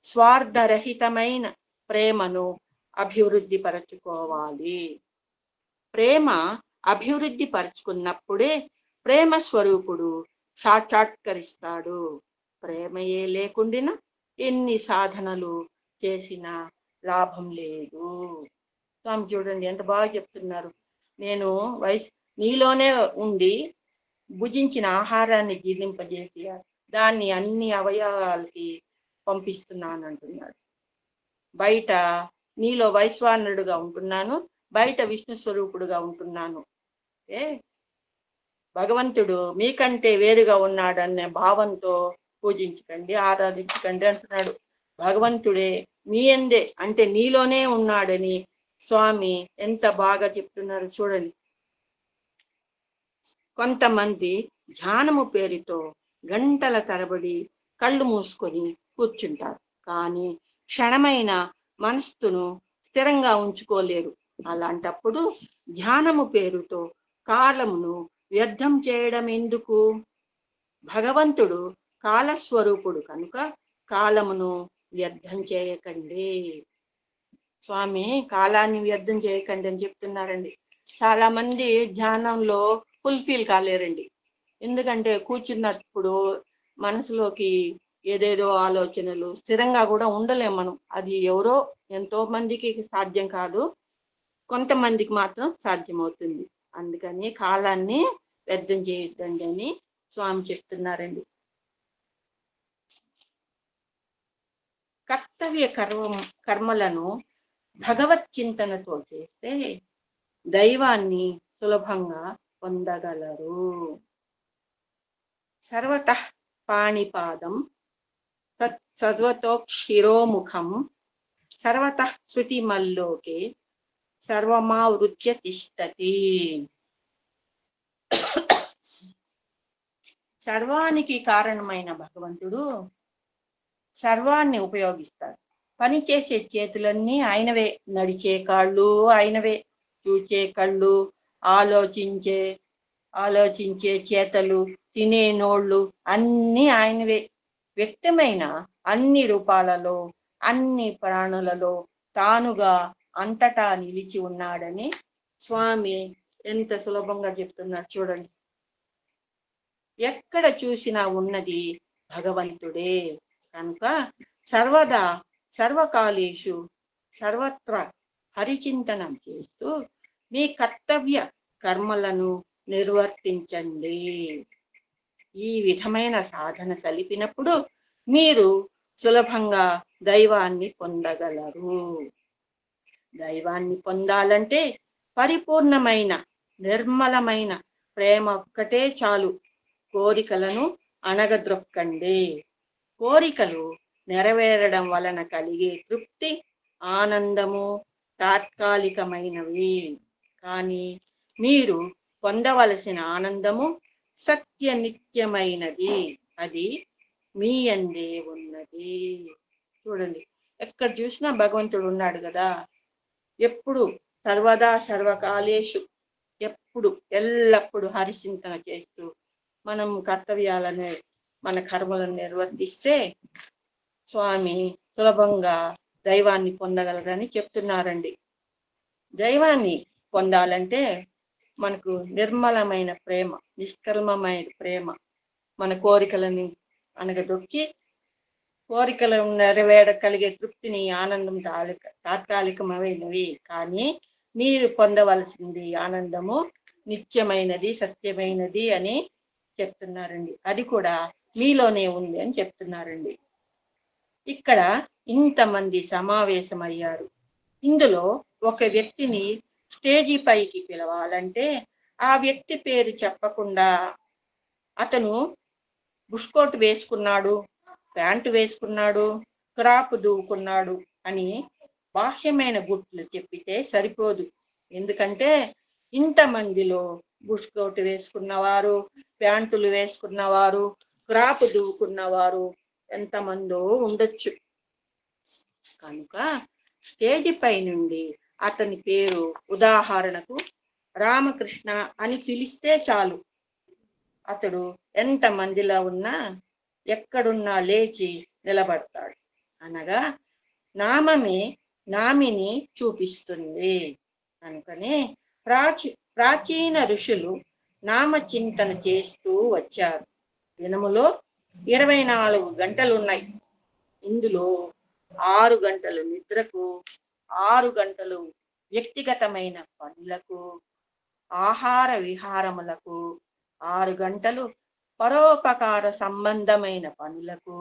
స్వార్థరహితమైన ప్రేమను అభివృద్ధి పరచుకోవాలి. ప్రేమ అభివృద్ధి పరచుకున్నప్పుడే ప్రేమ స్వరూపుడు సాక్షాత్కరిస్తాడు. ప్రేమయే లేకుండా ఎన్ని సాధనలు చేసినా లాభం లేదు. స్వామి చూడండి ఎంత బాగా చెప్తున్నారు. నేను నీలోనే ఉండి భుజించిన ఆహారాన్ని జీర్ణింపజేసి దాన్ని అన్ని అవయవాలకి పంపిస్తున్నాను అంటున్నాడు. బయట నీలో వైశ్వానరుడుగా ఉంటున్నాను, బయట విష్ణు స్వరూపుడుగా ఉంటున్నాను. భగవంతుడు మీకంటే వేరుగా ఉన్నాడనే భావంతో పూజించకండి, ఆరాధించకండి అంటున్నాడు. భగవంతుడే మీ అందే అంటే నీలోనే ఉన్నాడని స్వామి ఎంత బాగా చెప్తున్నారు చూడండి. కొంతమంది ధ్యానము పేరుతో గంటల తరబడి కళ్ళు మూసుకొని కూర్చుంటారు, కానీ క్షణమైన మనస్సును స్థిరంగా ఉంచుకోలేరు. అలాంటప్పుడు ధ్యానము పేరుతో కాలమును వ్యర్థం చేయడం ఎందుకు? భగవంతుడు కాలస్వరూపుడు కనుక కాలమును వ్యర్థం చేయకండి. స్వామి కాలాన్ని వ్యర్థం చేయకండి అని చెప్తున్నారండి. చాలా మంది ధ్యానంలో ఫుల్ఫిల్ కాలేరండి. ఎందుకంటే కూర్చున్నప్పుడు మనసులోకి ఏదేదో ఆలోచనలు, స్థిరంగా కూడా ఉండలేం మనం. అది ఎవరో ఎంతో మందికి సాధ్యం కాదు, కొంతమందికి మాత్రం సాధ్యమవుతుంది. అందుకని కాలాన్ని వ్యర్థం చేయొద్దండి అని స్వామి చెప్తున్నారండి. కర్తవ్య కర్మలను భగవత్ చింతనతో చేస్తే దైవాన్ని సులభంగా పొందగలరు. సర్వతః పాణిపాదం సర్వతోక్షిరోముఖం సర్వతః శృతిమల్లోకే సర్వమావృత్య తిష్టతి. సర్వానికి కారణమైన భగవంతుడు సర్వాన్ని ఉపయోగిస్తాడు. పనిచేసే చేతులన్నీ ఆయనవే, నడిచే కాళ్ళు ఆయనవే, చూచే కళ్ళు, ఆలోచించే చేతలు, తినే నోళ్ళు అన్నీ ఆయనవే. వ్యక్తమైన అన్ని రూపాలలో అన్ని ప్రాణులలో తానుగా అంతటా నిలిచి ఉన్నాడని స్వామి ఎంత సులభంగా చెప్తున్నారు చూడండి. ఎక్కడ చూసినా ఉన్నది భగవంతుడే కనుక సర్వదా సర్వకాలేషు సర్వత్ర హరిచింతనం చేస్తూ మీ కర్తవ్య కర్మలను నిర్వర్తించండి. ఈ విధమైన సాధన సలిపినప్పుడు మీరు సులభంగా దైవాన్ని పొందగలరు. దైవాన్ని పొందాలంటే పరిపూర్ణమైన నిర్మలమైన ప్రేమ ఒక్కటే చాలు. కోరికలను అణగద్రొక్కండి. కోరికలు నెరవేరడం వలన కలిగే తృప్తి, ఆనందము తాత్కాలికమైనవి, కానీ మీరు పొందవలసిన ఆనందము సత్య నిత్యమైనది. అది మీ అందే ఉన్నది. చూడండి, ఎక్కడ చూసినా భగవంతుడు ఉన్నాడు కదా. ఎప్పుడు సర్వదా సర్వకాలేషు ఎప్పుడు ఎల్లప్పుడూ హరిచింతన చేస్తూ మనం కర్తవ్యాలను మన కర్మలను నిర్వర్తిస్తే స్వామి సులభంగా దైవాన్ని పొందగలరని చెప్తున్నారండి. దైవాన్ని పొందాలంటే మనకు నిర్మలమైన ప్రేమ, నిష్కల్మమైన ప్రేమ, మన కోరికలని అనగదొక్కి కోరికలు నెరవేరగలిగే తృప్తిని, ఆనందం తాత్కాలికమైనవి. కానీ మీరు పొందవలసింది ఆనందము నిత్యమైనది, సత్యమైనది అని చెప్తున్నారండి. అది కూడా మీలోనే ఉంది అని చెప్తున్నారండి. ఇక్కడ ఇంతమంది సమావేశమయ్యారు. ఇందులో ఒక వ్యక్తిని స్టేజీ పైకి పిలవాలంటే ఆ వ్యక్తి పేరు చెప్పకుండా అతను బుష్కోట్ వేసుకున్నాడు, ప్యాంటు వేసుకున్నాడు, క్రాప్ దూకున్నాడు అని బాహ్యమైన గుర్తులు చెప్పితే సరిపోదు. ఎందుకంటే ఇంతమందిలో బుష్కోట్ వేసుకున్నవారు, ప్యాంటులు వేసుకున్నవారు, క్రాప్ దూకున్నవారు ఎంతమందో ఉండొచ్చు. కనుక స్టేజి పై నుండి అతని పేరు ఉదాహరణకు రామకృష్ణ అని పిలిస్తే చాలు, అతడు ఎంత మందిలో ఉన్నా ఎక్కడున్నా లేచి నిలబడతాడు. అనగా నామమే నామిని చూపిస్తుంది. కనుకనే ప్రాచీన ఋషులు నామచింతన చేస్తూ వచ్చారు. దినములో 24 గంటలు ఉన్నాయి. ఇందులో 6 గంటలు నిద్రకు, 6 గంటలు వ్యక్తిగతమైన పనులకు, ఆహార విహారములకు, 6 గంటలు పరోపకార సంబంధమైన పనులకు,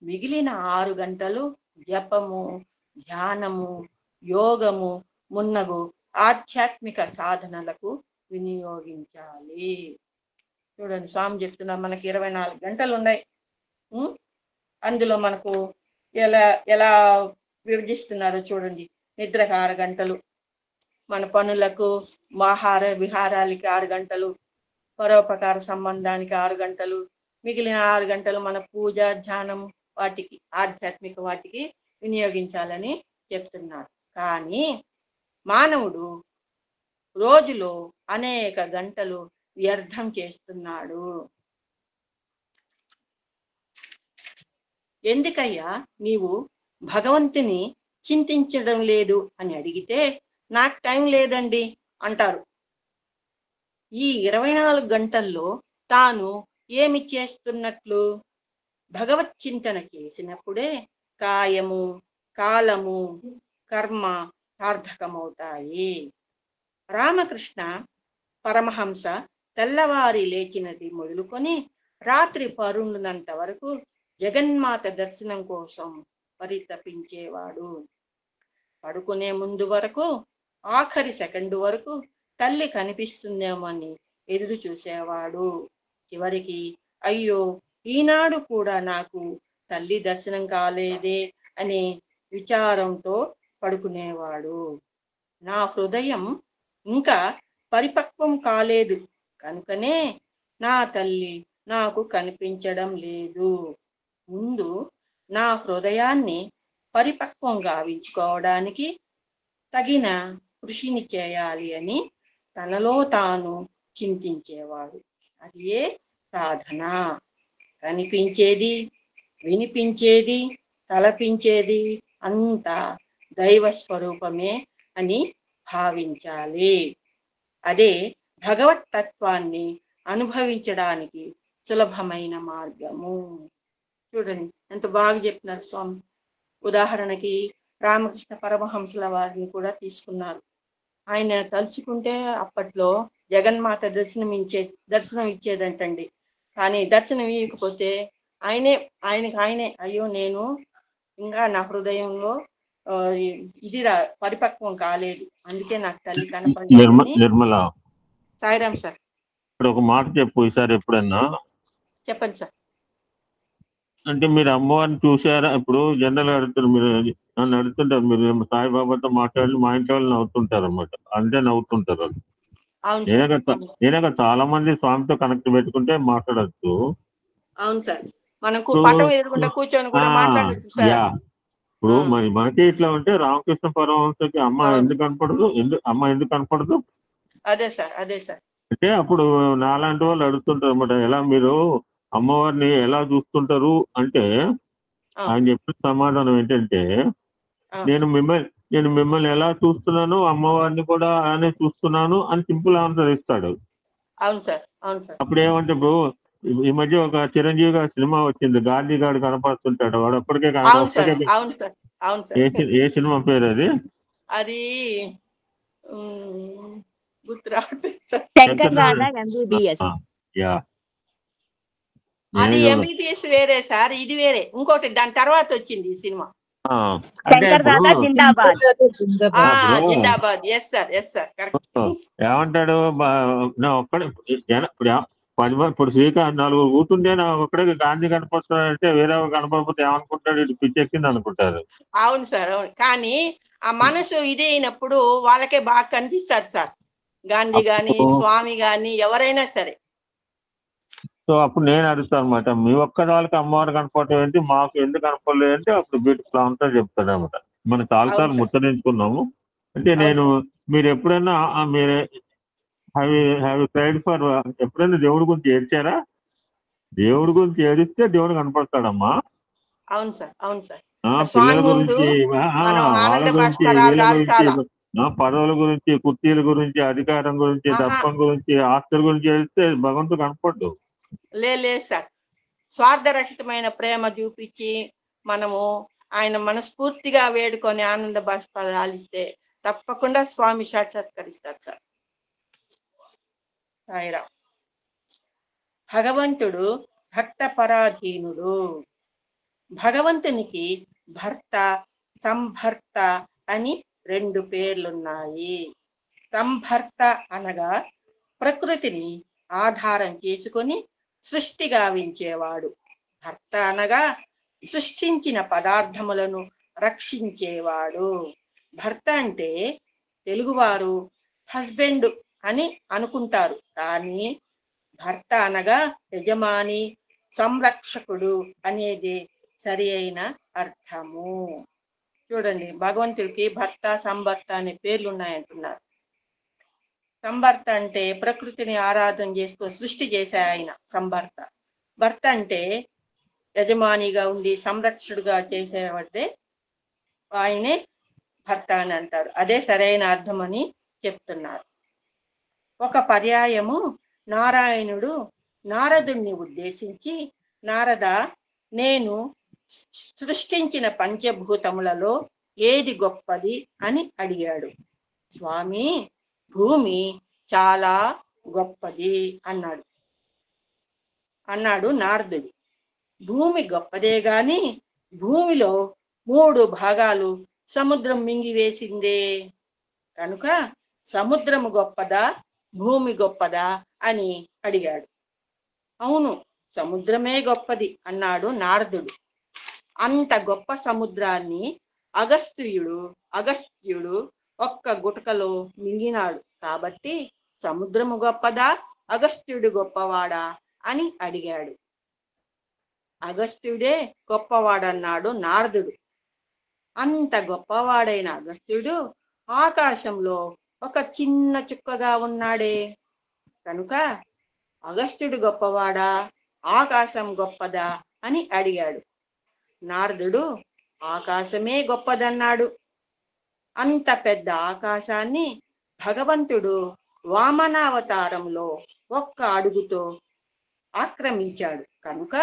మిగిలిన 6 గంటలు జపము, ధ్యానము, యోగము మున్నగు ఆధ్యాత్మిక సాధనలకు వినియోగించాలి. చూడండి, స్వామి చెప్తున్నా మనకి 24 గంటలు ఉన్నాయి. అందులో మనకు ఎలా విభజిస్తున్నారో చూడండి. నిద్రకు 6 గంటలు, మన పనులకు, ఆహార విహారాలకి 6 గంటలు, పరోపకార సంబంధానికి 6 గంటలు, మిగిలిన 6 గంటలు మన పూజ, ధ్యానం వాటికి, ఆధ్యాత్మిక వాటికి వినియోగించాలని చెప్తున్నారు. కానీ మానవుడు రోజులో అనేక గంటలు వ్యర్థం చేస్తున్నాడు. ఎందుకయ్యా నీవు భగవంతుని చింతించడం లేదు అని అడిగితే నాకు టైం లేదండి అంటారు. ఈ 24 గంటల్లో తాను ఏమి చేస్తున్నట్లు? భగవత్ చింతన చేసినప్పుడే కాయము, కాలము, కర్మ సార్థకమవుతాయి. రామకృష్ణ పరమహంస తెల్లవారి లేచినది మొదలుకొని రాత్రి పరుండునంత వరకు జగన్మాత దర్శనం కోసం పరితపించేవాడు. పడుకునే ముందు వరకు, ఆఖరి సెకండు వరకు తల్లి కనిపిస్తుందేమో అని ఎదురు చూసేవాడు. చివరికి అయ్యో ఈనాడు కూడా నాకు తల్లి దర్శనం కాలేదే అనే విచారంతో పడుకునేవాడు. నా హృదయం ఇంకా పరిపక్వం కాలేదు కనుకనే నా తల్లి నాకు కనిపించడం లేదు. ముందు నా హృదయాన్ని పరిపక్వం గావించుకోవడానికి తగిన కృషిని చేయాలి అని తనలో తాను చింతించేవాడు. అదే సాధన. కనిపించేది, వినిపించేది, తలపించేది అంతా దైవ స్వరూపమే అని భావించాలి. అదే భగవత్ తత్వాన్ని అనుభవించడానికి సులభమైన మార్గము. చూడండి ఎంత బాగా చెప్తున్నారు స్వామి. ఉదాహరణకి రామకృష్ణ పరమహంసల వారిని కూడా తీసుకున్నారు. ఆయన తలుచుకుంటే అప్పట్లో జగన్మాత దర్శనం ఇచ్చేదంటండి. కానీ దర్శనం ఇవ్వకపోతే ఆయనే అయ్యో నేను ఇంకా నా హృదయంలో ఇది పరిపక్వం కాలేదు, అందుకే నాకు తల్లి కనపడింది. నిర్మల, సాయిరామ్ సార్. ఇప్పుడు ఒక మాట చెప్పు ఈసారి ఎప్పుడన్నా. చెప్పండి సార్. అంటే మీరు అమ్మవారిని చూసారా? ఇప్పుడు జనరల్ గా అడుగుతారు, మీరు నన్ను అడుగుతుంటారు, మీరు సాయిబాబాతో మాట్లాడి మా ఇంట్లో వాళ్ళు నవ్వుతుంటారు అన్నమాట. అంతే నవ్వుతుంటారు వాళ్ళు. నేనగా చాలా మంది స్వామితో కనెక్ట్ పెట్టుకుంటే మాట్లాడచ్చు. అవును సార్, మనకు పటం ఎదురుకుండా కూర్చొని కూడా మాట్లాడచ్చు సార్. ఇప్పుడు మనకి ఇట్లా ఉంటే రామకృష్ణ పరమహంసకి అమ్మ ఎందుకు కనపడదు? అమ్మ ఎందుకు కనపడదు? అదే సార్, అదే సార్. అంటే అప్పుడు నాలాంటి వాళ్ళు అడుగుతుంటారు అనమాట, ఎలా మీరు అమ్మవారిని ఎలా చూస్తుంటారు అంటే, ఆ, ఆయన చెప్పిన సమాధానం ఏంటంటే, ఆ, నేను మిమ్మల్ని ఎలా చూస్తున్నాను, అమ్మవారిని కూడా అలానే చూస్తున్నాను అని సింపుల్ ఆన్సర్ ఇస్తాడు. అవును సార్, అవును సార్. అప్పుడు ఏమంటే ఇప్పుడు ఈ మధ్య ఒక చిరంజీవి గారి సినిమా వచ్చింది, గాంధీ గారు కనపడుతుంటాడు, వాడు అప్పటికే అవును సార్, అవును సార్, అవును సార్. ఏ సినిమా పేరు అది? అది గుర్తు రావట్లేదు సార్. శంకర్ దాదా ఎంబీబీఎస్. యా, అది ఎంబీబీఎస్ వేరే సార్, ఇది వేరే, ఇంకోటి దాని తర్వాత వచ్చింది ఈ సినిమా. అంటే Shankar Dada Zindabad. Zindabad. Yes sir, yes sir, correct. ఏమంటాడు, నా ఒక్కడే ఇప్పుడు శ్రీకాంత్ 4 కూతుంటే నా ఒక్కడే గాంధీ కనపడుతున్నాడంటే వేరే కనపడకపోతే ఏమనుకుంటాడు, ఇటు పిచ్చెక్కింది అనుకుంటారు. అవును సార్, అవును. కానీ ఆ మనసు ఇదే అయినప్పుడు వాళ్ళకే బాగా కనిపిస్తారు సార్, గాంధీ గాని స్వామి గాని ఎవరైనా సరే. సో అప్పుడు నేను అడుగుతాను అనమాట, మీ ఒక్క వాళ్ళకి అమ్మవారు కనపడటం ఏంటి, మాకు ఎందుకు కనపడలేదు అంటే అప్పుడు బ్యూటిఫుల్ అంతా చెప్తాడు అనమాట. మనం చాలాసార్లు ముచ్చరించుకున్నాము. అంటే నేను మీరు ఎప్పుడైనా మీరు హ్యావ్ క్రైడ్ ఫర్, ఎప్పుడైనా దేవుడి గురించి ఏడ్చారా? దేవుడి గురించి ఏడిస్తే దేవుడు కనపడతాడమ్మా. అవును సార్, అవును సార్. పిల్లల గురించి, వాళ్ళ గురించి, వీళ్ళ గురించి, పదవుల గురించి, కుర్చీల గురించి, అధికారం గురించి, దర్పం గురించి, ఆస్తుల గురించి ఏడిస్తే భగవంతుడు కనపడ్డు. లేదు సార్, స్వార్థరహితమైన ప్రేమ చూపించి మనము ఆయన మనస్ఫూర్తిగా వేడుకొని ఆనంద బాష్పాలిస్తే తప్పకుండా స్వామి సాక్షాత్కరిస్తారు సార్. సాయిరాం. భగవంతుడు భక్త పరాధీనుడు. భగవంతునికి భర్త, సంభర్త అని 2 పేర్లున్నాయి. సంభర్త అనగా ప్రకృతిని ఆధారం చేసుకొని సృష్టి గావించేవాడు. భర్త అనగా సృష్టించిన పదార్థములను రక్షించేవాడు. భర్త అంటే తెలుగువారు హస్బెండ్ అని అనుకుంటారు, కానీ భర్త అనగా యజమాని, సంరక్షకుడు అనేది సరి అయిన అర్థము. చూడండి, భగవంతుడికి భర్త, సంభర్త అనే పేర్లు ఉన్నాయంటున్నారు. సంభర్త అంటే ప్రకృతిని ఆరాధన చేసుకో సృష్టి చేసే ఆయన సంభర్త. భర్త అంటే యజమానిగా ఉండి సంరక్షకుడుగా చేసేవాడే ఆయనే భర్త అని అంటారు. అదే సరైన అర్థం అని చెప్తున్నారు. ఒక పర్యాయము నారాయణుడు నారదుణ్ణి ఉద్దేశించి, నారద, నేను సృష్టించిన పంచభూతములలో ఏది గొప్పది అని అడిగాడు. స్వామి, భూమి చాలా గొప్పది అన్నాడు నారదుడు. భూమి గొప్పదే గాని భూమిలో 3 భాగాలు సముద్రం మింగివేసిందే కనుక సముద్రము గొప్పదా, భూమి గొప్పదా అని అడిగాడు. అవును, సముద్రమే గొప్పది అన్నాడు నారదుడు. అంత గొప్ప సముద్రాన్ని అగస్త్యుడు ఒక్క గుటకలో మింగినాడు. కాబట్టి సముద్రము గొప్పదా, అగస్త్యుడు గొప్పవాడా అని అడిగాడు. అగస్త్యుడే గొప్పవాడన్నాడు నారదుడు. అంత గొప్పవాడైన అగస్త్యుడు ఆకాశంలో ఒక చిన్న చుక్కగా ఉన్నాడే కనుక అగస్త్యుడు గొప్పవాడా, ఆకాశం గొప్పదా అని అడిగాడు. నారదుడు ఆకాశమే గొప్పదన్నాడు. అంత పెద్ద ఆకాశాన్ని భగవంతుడు వామనావతారంలో ఒక్క అడుగుతో ఆక్రమించాడు. కనుక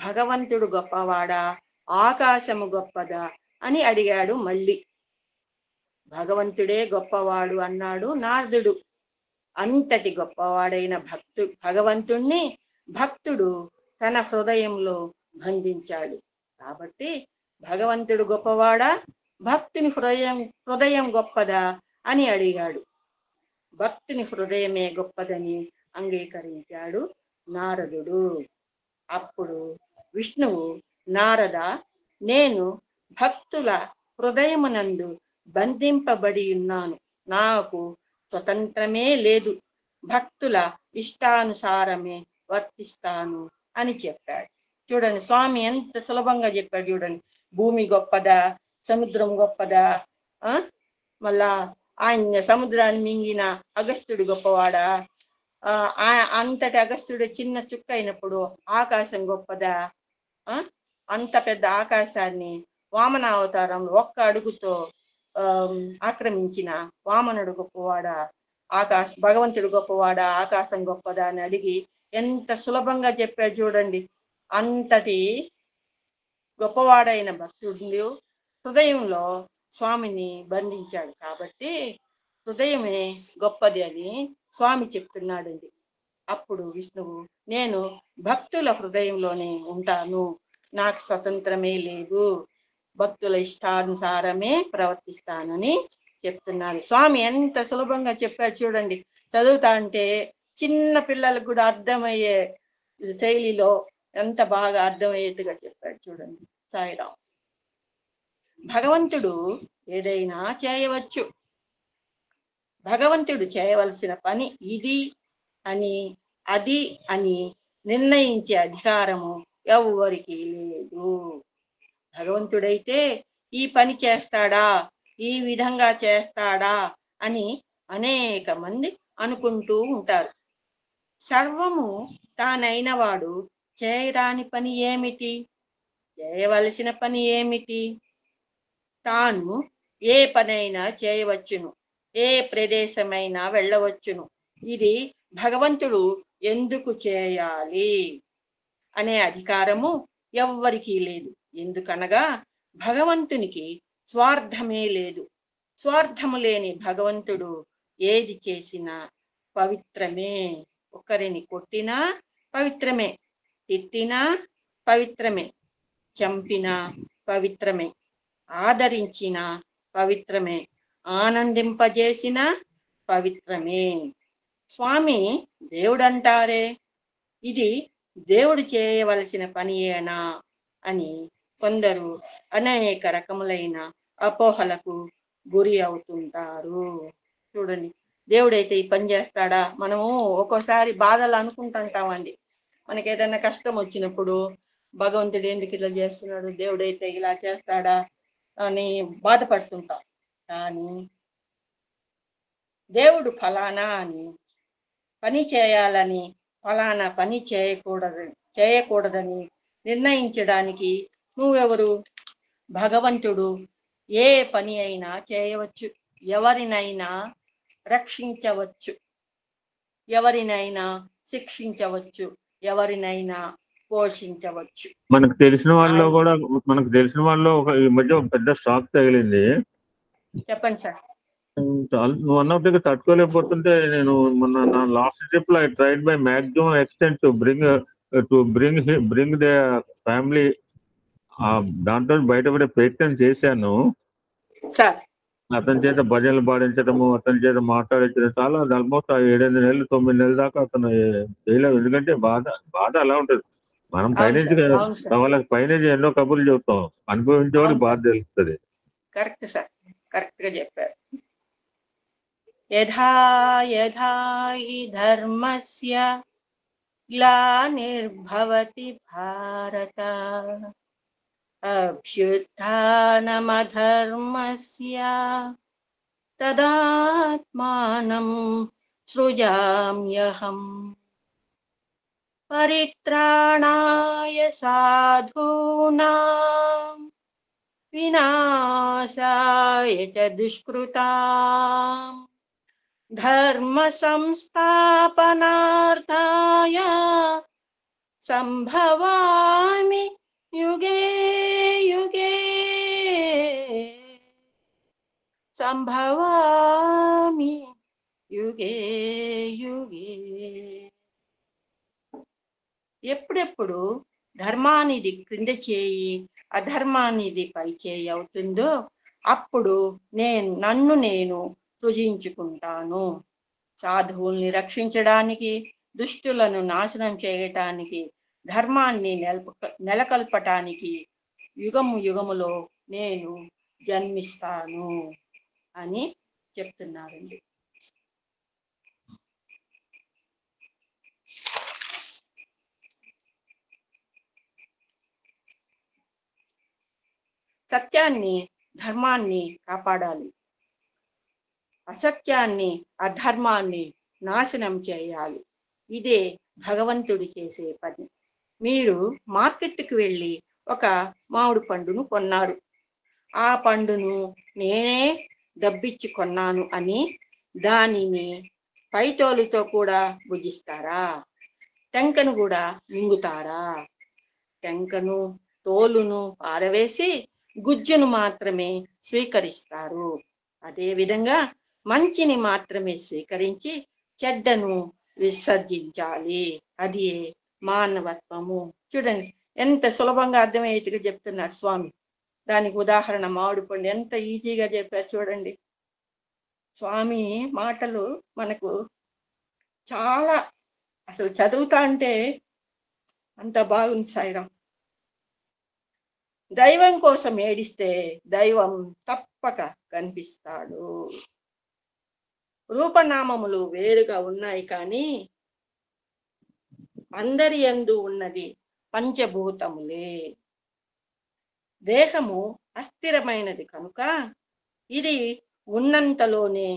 భగవంతుడు గొప్పవాడా, ఆకాశము గొప్పదా అని అడిగాడు. మళ్ళీ భగవంతుడే గొప్పవాడు అన్నాడు నారదుడు. అంతటి గొప్పవాడైన భగవంతుణ్ణి భక్తుడు తన హృదయంలో బంధించాడు. కాబట్టి భగవంతుడు గొప్పవాడా, భక్తుని హృదయం గొప్పదా అని అడిగాడు. భక్తుని హృదయమే గొప్పదని అంగీకరించాడు నారదుడు. అప్పుడు విష్ణువు, నారద, నేను భక్తుల హృదయమునందు బంధింపబడి ఉన్నాను, నాకు స్వతంత్రమే లేదు, భక్తుల ఇష్టానుసారమే వర్తిస్తాను అని చెప్పాడు. చూడండి, స్వామి ఎంత సులభంగా చెప్పాడు. చూడండి, భూమి గొప్పదా, సముద్రం గొప్పదా, మళ్ళా ఆయన సముద్రాన్ని మింగిన అగస్త్యుడు గొప్పవాడా? అంతటి అగస్త్యుడు చిన్న చుక్క అయినప్పుడు ఆకాశం గొప్పదా? అంత పెద్ద ఆకాశాన్ని వామన అవతారంలో ఒక్క అడుగుతో ఆక్రమించిన వామనుడు గొప్పవాడా? భగవంతుడు గొప్పవాడా? ఆకాశం గొప్పదా అని అడిగి ఎంత సులభంగా చెప్పాడు చూడండి. అంతటి గొప్పవాడైన భక్తుడు హృదయంలో స్వామిని బంధించాడు కాబట్టి హృదయమే గొప్పది అని స్వామి చెప్తున్నాడండి. అప్పుడు విష్ణువు, నేను భక్తుల హృదయంలోనే ఉంటాను, నాకు స్వతంత్రమే లేదు, భక్తుల ఇష్టానుసారమే ప్రవర్తిస్తానని చెప్తున్నాడు. స్వామి ఎంత సులభంగా చెప్పాడు చూడండి. చదువుతా అంటే చిన్న పిల్లలకు కూడా అర్థమయ్యే శైలిలో ఎంత బాగా అర్థమయ్యేట్టుగా చెప్పాడు చూడండి సాయిరామ్. భగవంతుడు ఏదైనా చేయవచ్చు. భగవంతుడు చేయవలసిన పని ఇది అని, అది అని నిర్ణయించే అధికారము ఎవరికి లేదు. భగవంతుడైతే ఈ పని చేస్తాడా, ఈ విధంగా చేస్తాడా అని అనేక మంది అనుకుంటూ ఉంటారు. సర్వము తానైన వాడు చేయరాని పని ఏమిటి? చేయవలసిన పని ఏమిటి? తాను ఏ పనైనా చేయవచ్చును, ఏ ప్రదేశమైనా వెళ్ళవచ్చును. ఇది భగవంతుడు ఎందుకు చేయాలి అనే అధికారము ఎవ్వరికీ లేదు. ఎందుకనగా భగవంతునికి స్వార్థమే లేదు. స్వార్థము లేని భగవంతుడు ఏది చేసినా పవిత్రమే. ఒకరిని కొట్టినా పవిత్రమే, తిట్టినా పవిత్రమే, చంపినా పవిత్రమే, ఆదరించిన పవిత్రమే, ఆనందింపజేసిన పవిత్రమే. స్వామి దేవుడంటారే, ఇది దేవుడు చేయవలసిన పనియేనా అని కొందరు అనేక రకములైన అపోహలకు గురి అవుతుంటారు. చూడండి, దేవుడైతే ఈ పని చేస్తాడా? మనము ఒక్కోసారి బాధలు అనుకుంటుంటామండి. మనకి ఏదైనా కష్టం వచ్చినప్పుడు భగవంతుడు ఎందుకు ఇలా చేస్తున్నాడు, దేవుడైతే ఇలా చేస్తాడా అని బాధపడుతుంటాం. కానీ దేవుడు ఫలానా అని పని చేయాలని, ఫలానా పని చేయకూడదని నిర్ణయించడానికి నువ్వెవరు? భగవంతుడు ఏ పని అయినా చేయవచ్చు, ఎవరినైనా రక్షించవచ్చు, ఎవరినైనా శిక్షించవచ్చు, ఎవరినైనా పోషించవచ్చు. మనకు తెలిసిన వాళ్ళు ఒక ఈ మధ్య ఒక పెద్ద షాక్ తగిలింది. చెప్పండి సార్. నువ్వు అన్నట్టుగా తట్టుకోలేకపోతుంటే నేను మొన్న నా లాస్ట్ ట్రిప్ లో I tried by maximum extent to bring the family. దాంట్లో బయటపడే ప్రయత్నం చేశాను సార్. అతని చేత భజనలు పాడించడము, అతని చేత మాట్లాడించడం, చాలా ఆల్మోస్ట్ 7-8 నెలలు 9 నెలల దాకా అతను చేయలేదు. ఎందుకంటే బాధ అలా ఉంటుంది. మనం వాళ్ళకి పైనుంచి ఎన్నో కబుర్లు చెప్తాం, అనుభవించేవాడికి బాధ తెలుస్తుంది. కరెక్ట్ సార్, కరెక్ట్ గా చెప్పారు. యథా యథా హి ధర్మస్య గ్లానిర్భవతి భారత అభ్యుత్థానమధర్మస్య తదాత్మానం సృజామ్యహం పరిత్రాణాయ సాధూనాం వినాశాయ చ దుష్కృతాం ధర్మ సంస్థాపనార్థాయ సంభవామి యుగే యుగే సంభవామి యుగే యుగే. ఎప్పుడెప్పుడు ధర్మానిది క్రింద చేయి, అధర్మానిది పై చేయి అవుతుందో అప్పుడు నన్ను నేను సృజించుకుంటాను. సాధువుల్ని రక్షించడానికి, దుష్టులను నాశనం చేయటానికి, ధర్మాన్ని నెలకొల్పటానికి యుగములో నేను జన్మిస్తాను అని చెప్తున్నారండి. సత్యాన్ని, ధర్మాన్ని కాపాడాలి. అసత్యాన్ని, అధర్మాన్ని నాశనం చేయాలి. ఇదే భగవంతుడు చేసే పని. మీరు మార్కెట్కి వెళ్ళి ఒక మామిడి పండును కొన్నారు. ఆ పండును నేనే డబ్బిచ్చి కొన్నాను అని దానిని పైతోలుతో కూడా భుజిస్తారా? టెంకను కూడా మింగుతారా? టెంకను, తోలును పారవేసి గుజ్జును మాత్రమే స్వీకరిస్తారు. అదేవిధంగా మంచిని మాత్రమే స్వీకరించి చెడ్డను విసర్జించాలి. అది మానవత్వము. చూడండి ఎంత సులభంగా అర్థమయ్యేట్టుగా చెప్తున్నాడు స్వామి. దానికి ఉదాహరణ మామిడి పండు. ఎంత ఈజీగా చెప్పారు చూడండి. స్వామి మాటలు మనకు చాలా, అసలు చదువుతా అంటే అంత బాగుంది సాయిరాం. దైవం కోసం ఏడిస్తే దైవం తప్పక కనిపిస్తాడు. రూపనామములు వేరుగా ఉన్నాయి, కానీ అందరి యందు ఉన్నది పంచభూతములే. దేహము అస్థిరమైనది కనుక ఇది ఉన్నంతలోనే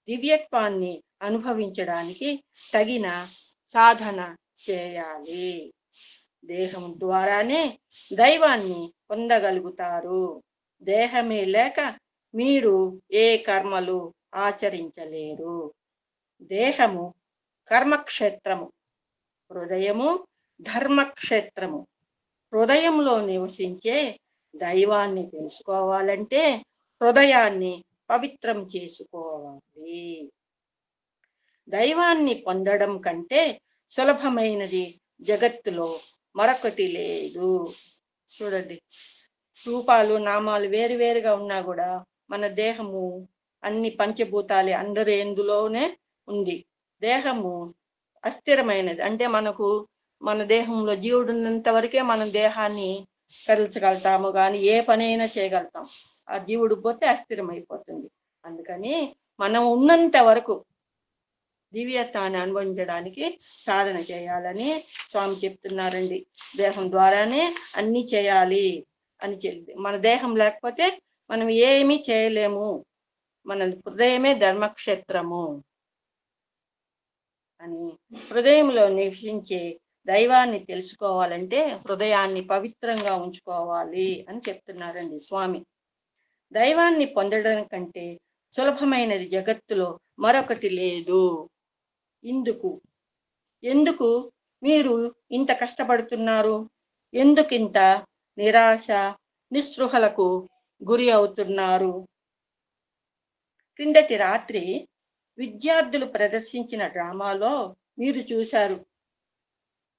దివ్యత్వాన్ని అనుభవించడానికి తగిన సాధన చేయాలి. దేహం ద్వారానే దైవాన్ని పొందగలుగుతారు. దేహమే లేక మీరు ఏ కర్మలు ఆచరించలేరు. దేహము కర్మక్షేత్రము, హృదయము ధర్మక్షేత్రము. హృదయంలో నివసించే దైవాన్ని తెలుసుకోవాలంటే హృదయాన్ని పవిత్రం చేసుకోవాలి. దైవాన్ని పొందడం కంటే సులభమైనది జగత్తులో మరొకటి లేదు. చూడండి, రూపాలు నామాలు వేరువేరుగా ఉన్నా కూడా మన దేహము అన్ని పంచభూతాలే అందరూ ఎందులోనే ఉంది. దేహము అస్థిరమైనది. అంటే మనకు మన దేహంలో జీవుడు ఉన్నంత వరకే మనం దేహాన్ని కదల్చగలుగుతాము, కానీ ఏ పనైనా చేయగలుగుతాం. ఆ జీవుడు పోతే అస్థిరమైపోతుంది. అందుకని మనం ఉన్నంత వరకు దివ్యత్వాన్ని అనుభవించడానికి సాధన చేయాలని స్వామి చెప్తున్నారండి. దేహం ద్వారానే అన్ని చేయాలి అని చెప్పి, మన దేహం లేకపోతే మనం ఏమీ చేయలేము. మన హృదయమే ధర్మక్షేత్రము అని, హృదయంలో నివసించే దైవాన్ని తెలుసుకోవాలంటే హృదయాన్ని పవిత్రంగా ఉంచుకోవాలి అని చెప్తున్నారండి స్వామి. దైవాన్ని పొందడం కంటే సులభమైనది జగత్తులో మరొకటి లేదు. ఎందుకు మీరు ఇంత కష్టపడుతున్నారు? ఎందుకింత నిరాశ నిస్పృహలకు గురి అవుతున్నారు? క్రిందటి రాత్రి విద్యార్థులు ప్రదర్శించిన డ్రామాలో మీరు చూశారు.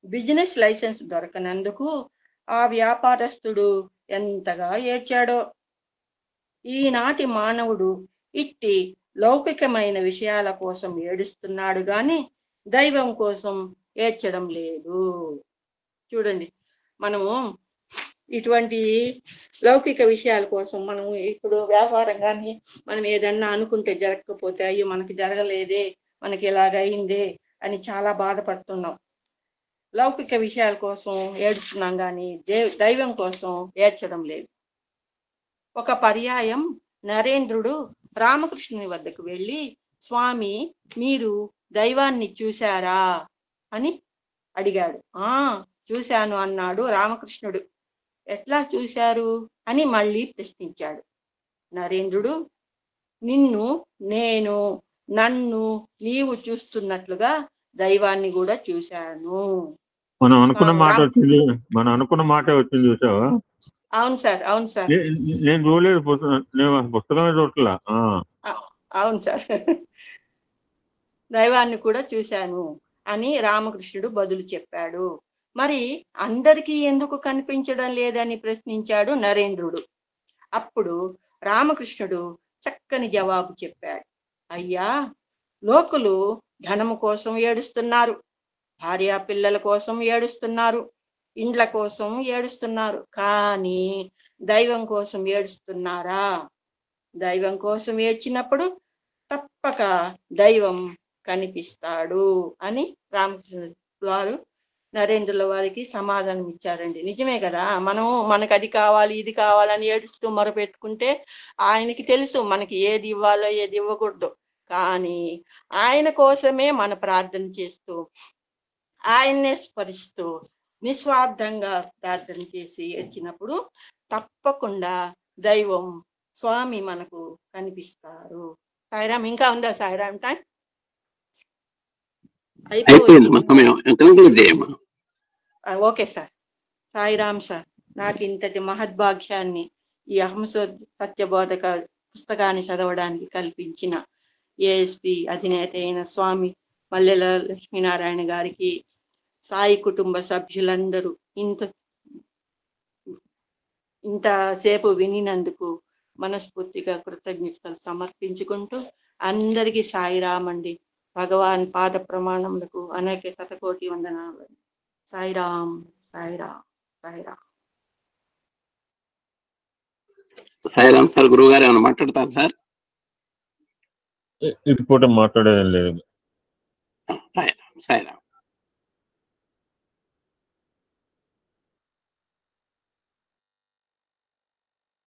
బిజినెస్ లైసెన్స్ దొరకనందుకు ఆ వ్యాపారస్తుడు ఎంతగా ఏడ్చాడో. ఈనాటి మానవుడు ఇట్టి లౌకికమైన విషయాల కోసం ఏడుస్తున్నాడు గాని దైవం కోసం ఏడ్చడం లేదు. చూడండి, మనము ఇటువంటి లౌకిక విషయాల కోసం మనము ఇప్పుడు వ్యాపారం కానీ మనం ఏదన్నా అనుకుంటే జరగకపోతే అయ్యో మనకి జరగలేదే, మనకి ఇలాగైందే అని చాలా బాధపడుతున్నాం. లౌకిక విషయాల కోసం ఏడుస్తున్నాం కానీ దైవం కోసం ఏడ్చడం లేదు. ఒక పర్యాయం నరేంద్రుడు రామకృష్ణుని వద్దకు వెళ్ళి, స్వామి మీరు దైవాన్ని చూశారా అని అడిగాడు. చూశాను అన్నాడు రామకృష్ణుడు. ఎట్లా చూశారు అని మళ్ళీ ప్రశ్నించాడు. నరేంద్రుడు, నిన్ను నేను, నన్ను నీవు చూస్తున్నట్లుగా దైవాన్ని కూడా చూశాను. మనం అనుకున్న మాట వచ్చింది చూసావా? అవును సార్, అవును సార్. నేను చూడలేదు, నేను పుస్తకమే చూడట్లా. అవును సార్, దైవాన్ని కూడా చూశాను అని రామకృష్ణుడు బదులు చెప్పాడు. మరి అందరికీ ఎందుకు కనిపించడం లేదని ప్రశ్నించాడు నరేంద్రుడు. అప్పుడు రామకృష్ణుడు చక్కని జవాబు చెప్పాడు. అయ్యా, లోకులు ధనము కోసం ఏడుస్తున్నారు, భార్యా పిల్లల కోసం ఏడుస్తున్నారు, ఇండ్ల కోసం ఏడుస్తున్నారు, కానీ దైవం కోసం ఏడుస్తున్నారా? దైవం కోసం ఏడ్చినప్పుడు తప్పక దైవం కనిపిస్తాడు అని రామకృష్ణుడు వారు నరేంద్రుల వారికి సమాధానం ఇచ్చారండి. నిజమే కదా, మనకు అది కావాలి ఇది కావాలని ఏడుస్తూ మొరపెట్టుకుంటే ఆయనకి తెలుసు మనకి ఏది ఇవ్వాలో ఏది ఇవ్వకూడదు. కానీ ఆయన కోసమే మన ప్రార్థన చేస్తూ ఆయన్నే స్మరిస్తూ నిస్వార్థంగా ప్రార్థన చేసి వచ్చినప్పుడు తప్పకుండా దైవం స్వామి మనకు కనిపిస్తారు. సాయిరామ్, ఇంకా ఉందా సాయిరామ్ టైం? అయిపోయింది మొత్తం. Okay sir. సాయిరామ్ సార్, నాకు ఇంతటి మహద్భాగ్యాన్ని ఈ సత్యబోధక పుస్తకాన్ని చదవడానికి కల్పించిన ఏఎస్పి అధినేత అయిన స్వామి మల్లెల లక్ష్మీనారాయణ గారికి, సాయి కుటుంబ సభ్యులందరూ ఇంతసేపు వినినందుకు మనస్ఫూర్తిగా కృతజ్ఞతలు సమర్పించుకుంటూ అందరికీ సాయిరామ్ అండి. భగవాన్ పాద ప్రమాణములకు అనేక శతకోటి వందనాలు. సాయిరామ్, సాయిరామ్, సాయిరామ్. సాయిరామ్ సార్, గురువు గారు ఏమైనా మాట్లాడతారు సార్? ఇప్పుడు మాట్లాడేది లేదు. సాయిరామ్.